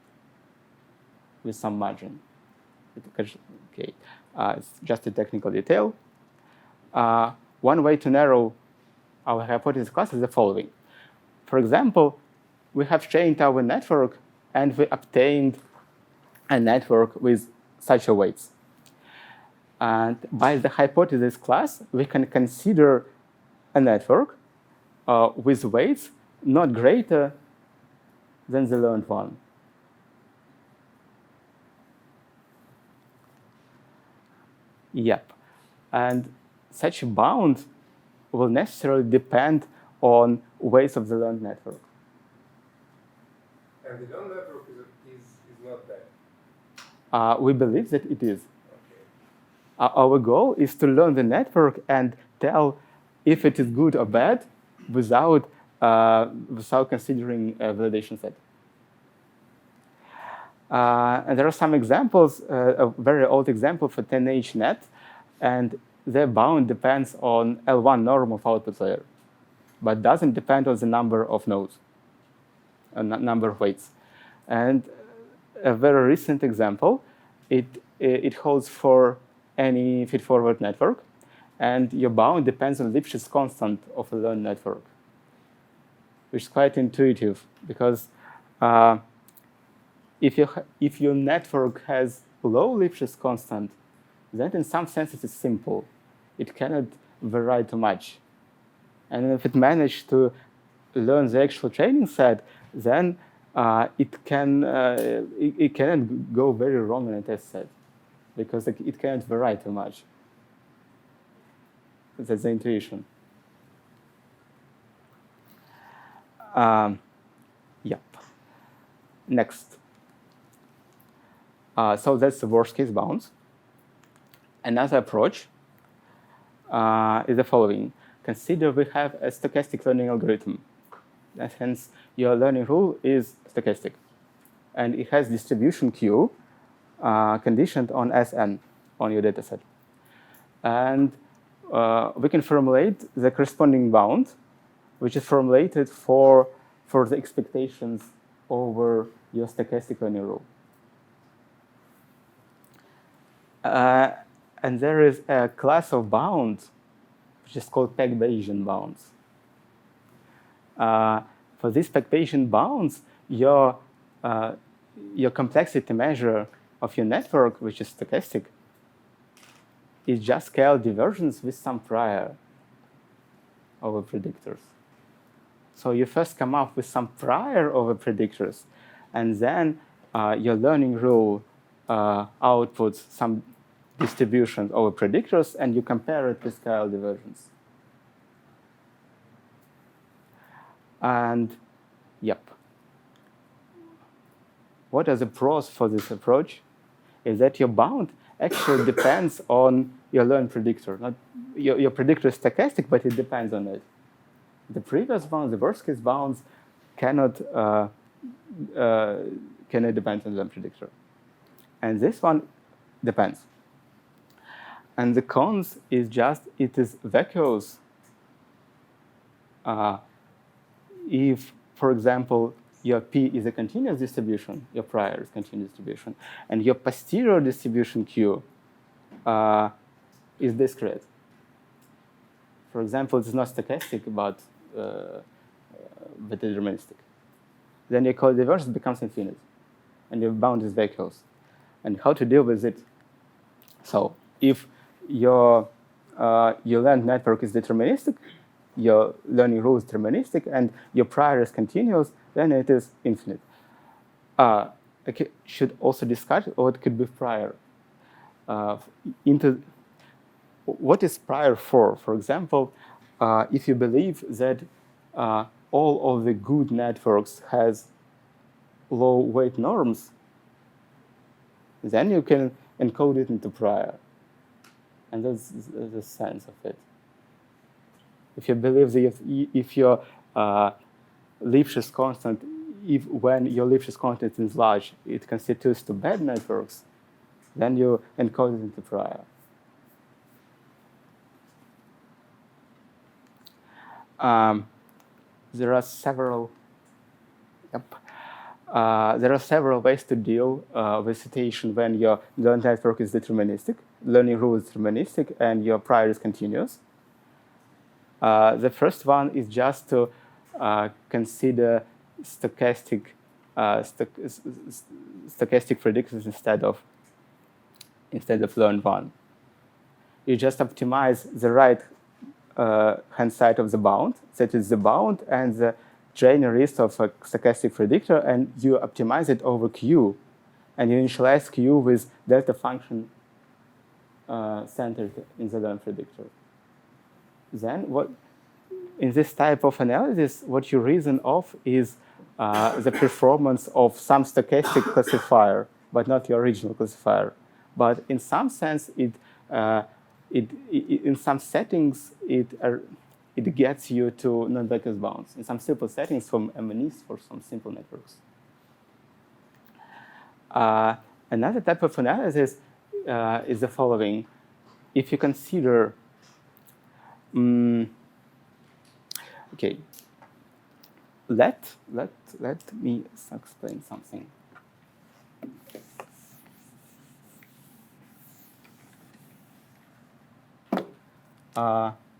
with some margin. Okay, it's just a technical detail. One way to narrow our hypothesis class is the following. For example, we have trained our network and we obtained a network with such a weights. And by the hypothesis class, we can consider a network with weights not greater than the learned one. Yep. And such a bound will necessarily depend on weights of the learned network. And the learned network is not bad? We believe that it is. Okay. Our goal is to learn the network and tell if it is good or bad without considering a validation set. And there are some examples, a very old example for 10H net, and their bound depends on L1 norm of output layer, but doesn't depend on the number of nodes, number of weights. And a very recent example, it holds for any feed-forward network, and your bound depends on Lipschitz constant of a learned network, which is quite intuitive because if your network has low Lipschitz constant, then in some sense it is simple. It cannot vary too much. And if it managed to learn the actual training set, then it cannot go very wrong in a test set because it cannot vary too much. That's the intuition. Yep. Next. So that's the worst case bounds. Another approach is the following. Consider we have a stochastic learning algorithm. And hence, your learning rule is stochastic. And it has distribution Q conditioned on Sn on your dataset. And we can formulate the corresponding bound, which is formulated for the expectations over your stochastic learning rule. And there is a class of bounds, which is called Peck-Bayesian bounds. For these Peck-Bayesian bounds, your complexity measure of your network, which is stochastic, is just scale divergence with some prior over predictors. So you first come up with some prior over predictors, and then your learning rule outputs some distribution over predictors, and you compare it with scale divergence. And yep. What are the pros for this approach? Is that your bound actually depends on your learned predictor. Not your predictor is stochastic, but it depends on it. The previous bounds, the worst case bounds, cannot depend on the predictor. And this one depends. And the cons is just it is vacuous. If, for example, your P is a continuous distribution, your prior is continuous distribution, and your posterior distribution Q is discrete. For example, it's not stochastic, but deterministic. Then your code divergence becomes infinite. and your bound is vacuous. And how to deal with it? So if your learned network is deterministic, your learning rule is deterministic, and your prior is continuous, then it is infinite. I should also discuss what could be prior. What is prior for? For example, if you believe that all of the good networks has low weight norms, then you can encode it into prior. And that's the sense of it. If you believe that if your Lipschitz constant, when your Lipschitz constant is large, it constitutes to bad networks, then you encode it into prior. There are several. There are several ways to deal with situation when your learned network is deterministic, learning rule is deterministic, and your prior is continuous. The first one is just to consider stochastic predictors instead of learned one. You just optimize the right hand side of the bound, that is the bound and the training list of a stochastic predictor, and you optimize it over Q, and you initialize Q with delta function centered in the learned predictor. Then in this type of analysis, what you reason of is the performance of some stochastic classifier, but not your original classifier. But in some sense, in some settings, it gets you to non-vacuous bounds. In some simple settings from MNEs for some simple networks. Another type of analysis is the following. If you consider, okay, let me explain something.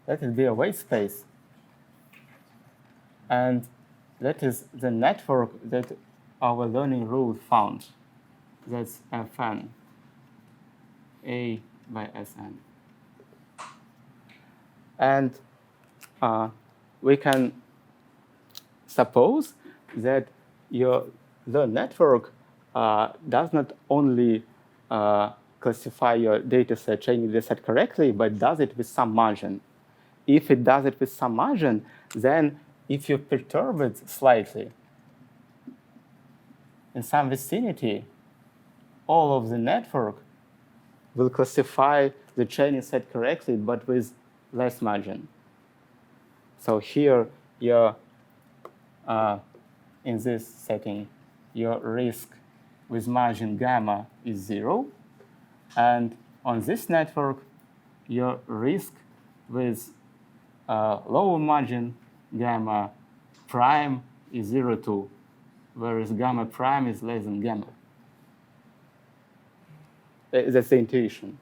Let it be a weight space. And that is the network that our learning rule found. That's Fn, A by Sn. And we can suppose that your learned network does not only classify your dataset, training dataset correctly, but does it with some margin. If it does it with some margin, then if you perturb it slightly in some vicinity, all of the network will classify the training set correctly, but with less margin. So here, in this setting, your risk with margin gamma is 0. And on this network, your risk with lower margin gamma prime is 0, 2, whereas gamma prime is less than gamma. That's the intuition.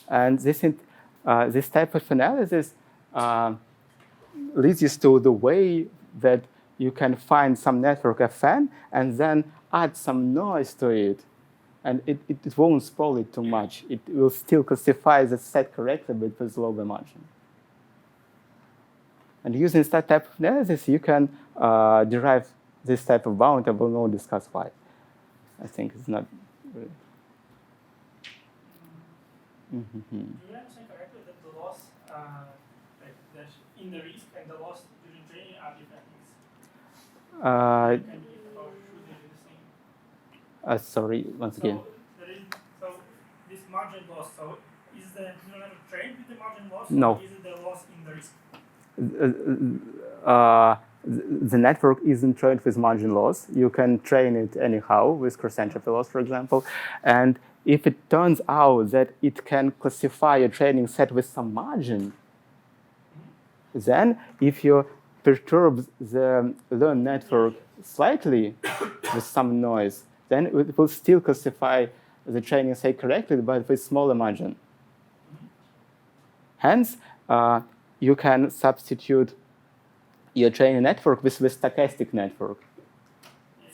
And this type of analysis leads you to the way that you can find some network Fn and then add some noise to it. And it won't spoil it too much. It will still classify the set correctly, but with lower margin. And using that type of analysis, you can derive this type of bound. I will not discuss why. I think it's not really. Do you understand correctly that the loss in the risk and the loss during training are different things? Can be, or should they be the same? Sorry, once again. So this margin loss, so is the neural network trained with the margin loss? No. Or is it the loss in the risk? The network isn't trained with margin loss. You can train it anyhow with cross-entropy loss, for example. And if it turns out that it can classify a training set with some margin, then if you perturb the learned network slightly with some noise, then it will still classify the training set correctly, but with smaller margin. Hence, you can substitute your training network with stochastic network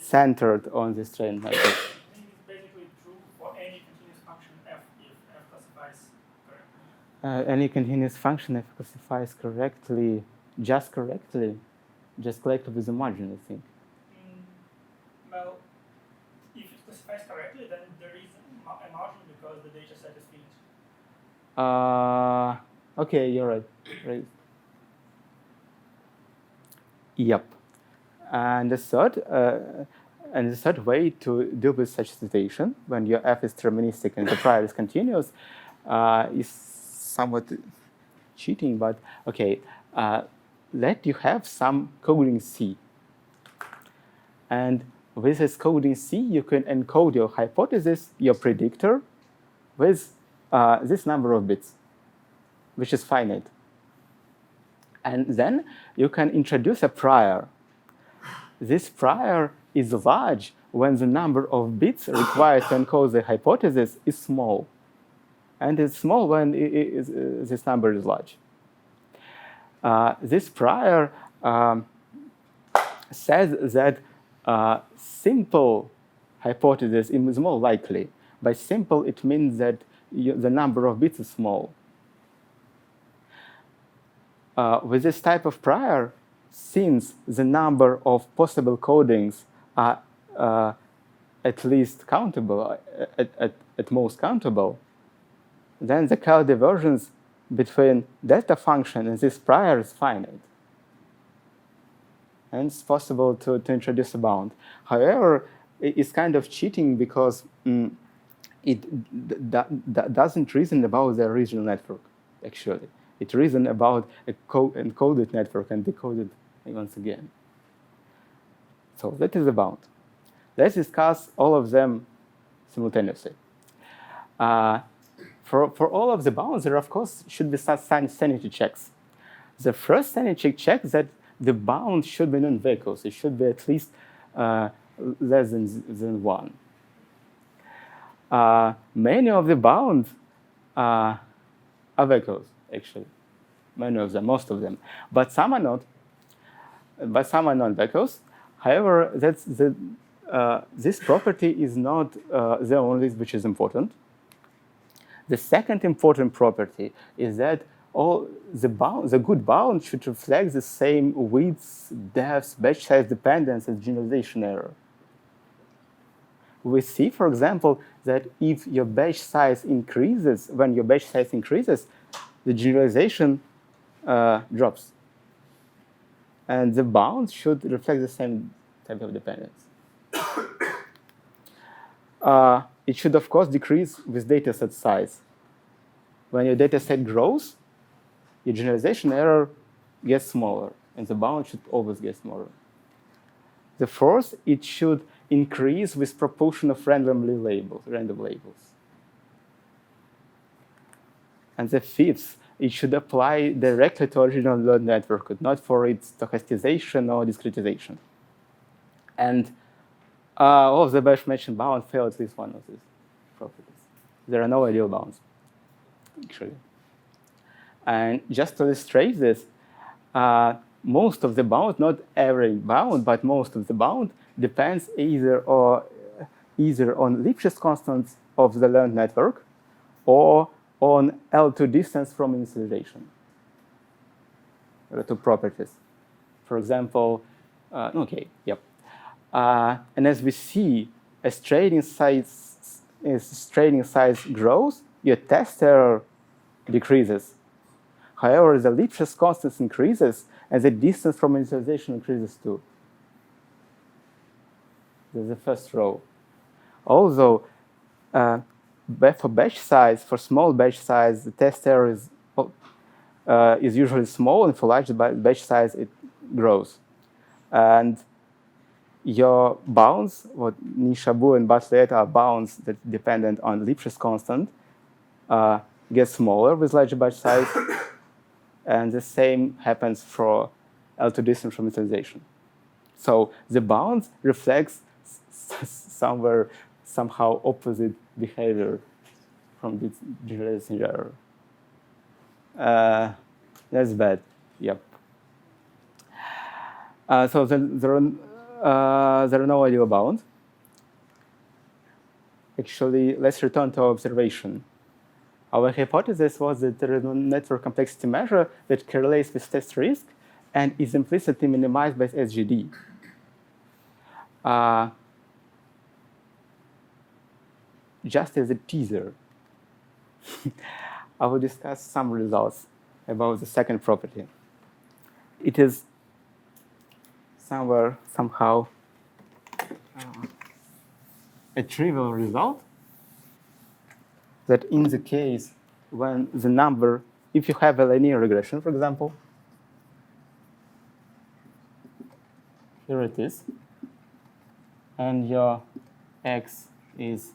centered on this trained network. I think it's basically true for any continuous function f if f classifies correctly. Any continuous function if classifies correctly, just collectively with the margin, I think. Well, if it classifies correctly, then there is a margin because the data set is finished. Okay, you're right. Yep. And the third way to deal with such situation, when your f is deterministic and the prior is continuous, is somewhat cheating, but okay. Let you have some coding C. And with this coding C, you can encode your hypothesis, your predictor, with this number of bits, which is finite. And then you can introduce a prior. This prior is large when the number of bits required to encode the hypothesis is small. And it's small when this number is large. This prior says that simple hypothesis is more likely. By simple, it means that the number of bits is small. With this type of prior, since the number of possible codings are at least countable, at most countable, then the Kerr divergence between delta function and this prior is finite. And it's possible to introduce a bound. However, it's kind of cheating because it doesn't reason about the original network, actually. It reasons about a encoded network and decoded once again. So that is the bound. Let's discuss all of them simultaneously. For all of the bounds, there of course should be some sanity checks. The first sanity check is that the bound should be non-vacuous. It should be at least less than 1. Many of the bounds are vacuous, actually. Many of them, most of them. But some are not. But some are non-vacuous. However, this property is not the only which is important. The second important property is that all the good bound should reflect the same widths, depths, batch size dependence as generalization error. We see, for example, that if your batch size increases, when your batch size increases, the generalization drops. And the bound should reflect the same type of dependence. It should, of course, decrease with dataset size. When your dataset grows, your generalization error gets smaller, and the bound should always get smaller. The fourth, it should increase with proportion of random labels. And the fifth, it should apply directly to original learned network, not for its stochastization or discretization. And all of the batch mentioned bounds fail at least one of these properties. There are no ideal bounds, actually. And just to illustrate this, most of the bound, not every bound, but most of the bound depends either on Lipschitz constants of the learned network or on L2 distance from initialization. There are two properties. For example, and as we see, as training size grows, your test error decreases. However, the Lipschitz constant increases, and the distance from initialization increases too. That's the first row. Also, for batch size, for small batch size, the test error is usually small, and for large batch size, it grows. And your bounds, what Nishabu and Bartlett are bounds that dependent on Lipschitz constant, get smaller with larger batch size, and the same happens for L2 distance from initialization. So the bounds reflects somehow opposite behavior from this generalization error. That's bad. Yep. So then there there are no ideal bounds. Actually, let's return to our observation. Our hypothesis was that there is no network complexity measure that correlates with test risk and is implicitly minimized by SGD. Just as a teaser, I will discuss some results about the second property. It is somehow a trivial result that in the case when the number, if you have a linear regression, for example, here it is, and your x is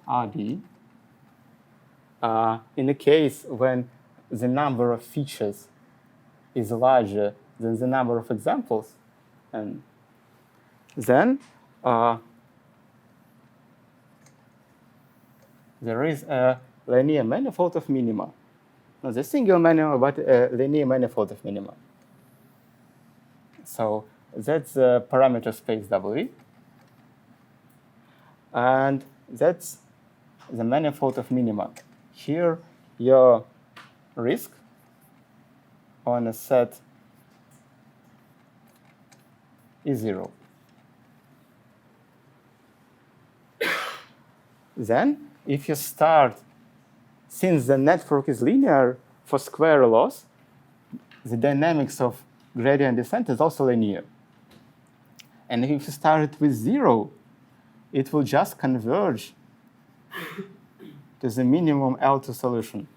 RD, in a case when the number of features is larger than the number of examples, and then there is a linear manifold of minima. Not a single minima, but a linear manifold of minima. So that's the parameter space W. And that's the manifold of minima. Here, your risk on a set is 0. Then, if you start, since the network is linear for square loss, the dynamics of gradient descent is also linear. And if you start with 0, it will just converge to the minimum L2 solution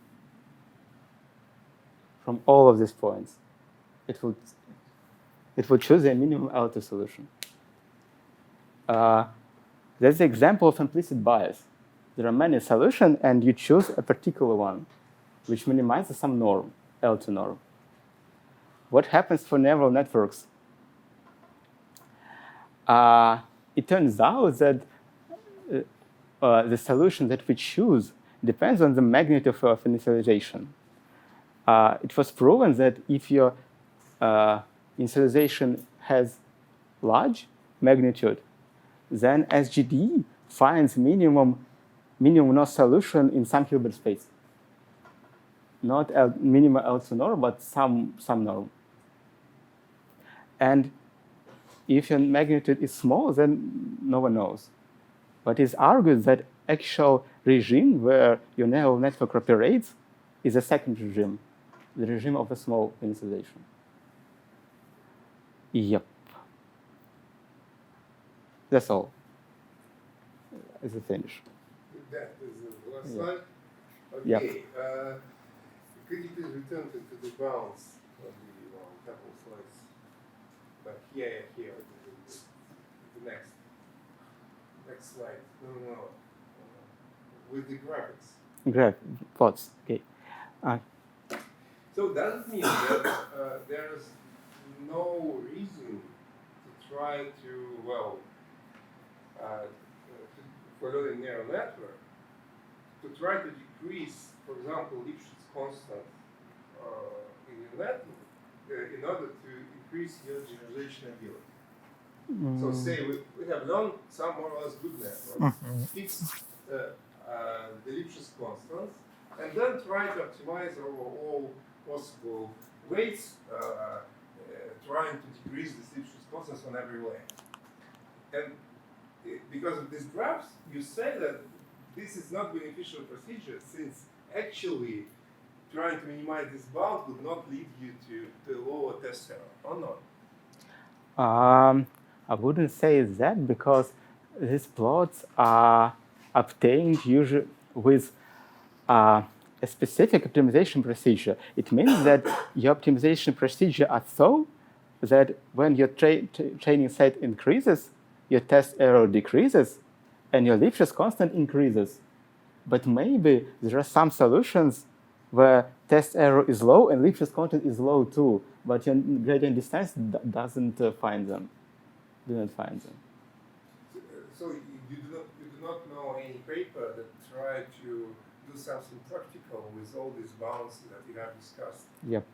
from all of these points. It will choose a minimum L2 solution. That's the example of implicit bias. There are many solutions, and you choose a particular one, which minimizes some norm, L2 norm. What happens for neural networks? It turns out that the solution that we choose depends on the magnitude of initialization. It was proven that if your initialization has large magnitude, then SGD finds minimum no solution in some Hilbert space. Not a minimum L2 norm, but some norm. And if your magnitude is small, then no one knows. But it's argued that actual regime where your neural network operates is a second regime, the regime of a small initialization. Yep. That's all. It's a finish. That is the last slide. Okay. Yep. Could you please return to the bounds of the couple of slides? But here, the next slide. No. With the graphics. Plots. Okay. So does it mean that there's no reason to try to follow the neural network to try to decrease, for example, Lipschitz constant in your network in order to increase your generalization ability? So say we have learned some more or less good networks, fix the Lipschitz constants, and then try to optimize over all possible weights, trying to decrease the Lipschitz constants on every way. And because of these graphs, you say that this is not beneficial procedure, since actually trying to minimize this bound would not lead you to a lower test error, or not? I wouldn't say that, because these plots are obtained usually with a specific optimization procedure. It means that your optimization procedure are so that when your training set increases, your test error decreases, and your Lipschitz constant increases. But maybe there are some solutions where test error is low and Lipschitz constant is low too, but your gradient descent doesn't find them. Didn't find them. So you do not know any paper that tried to do something practical with all these bounds that you have discussed? Yep.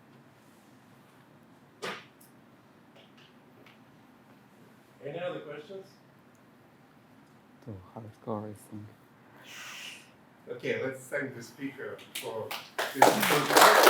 Any other questions? Too hardcore, I think. Okay, let's thank the speaker for this.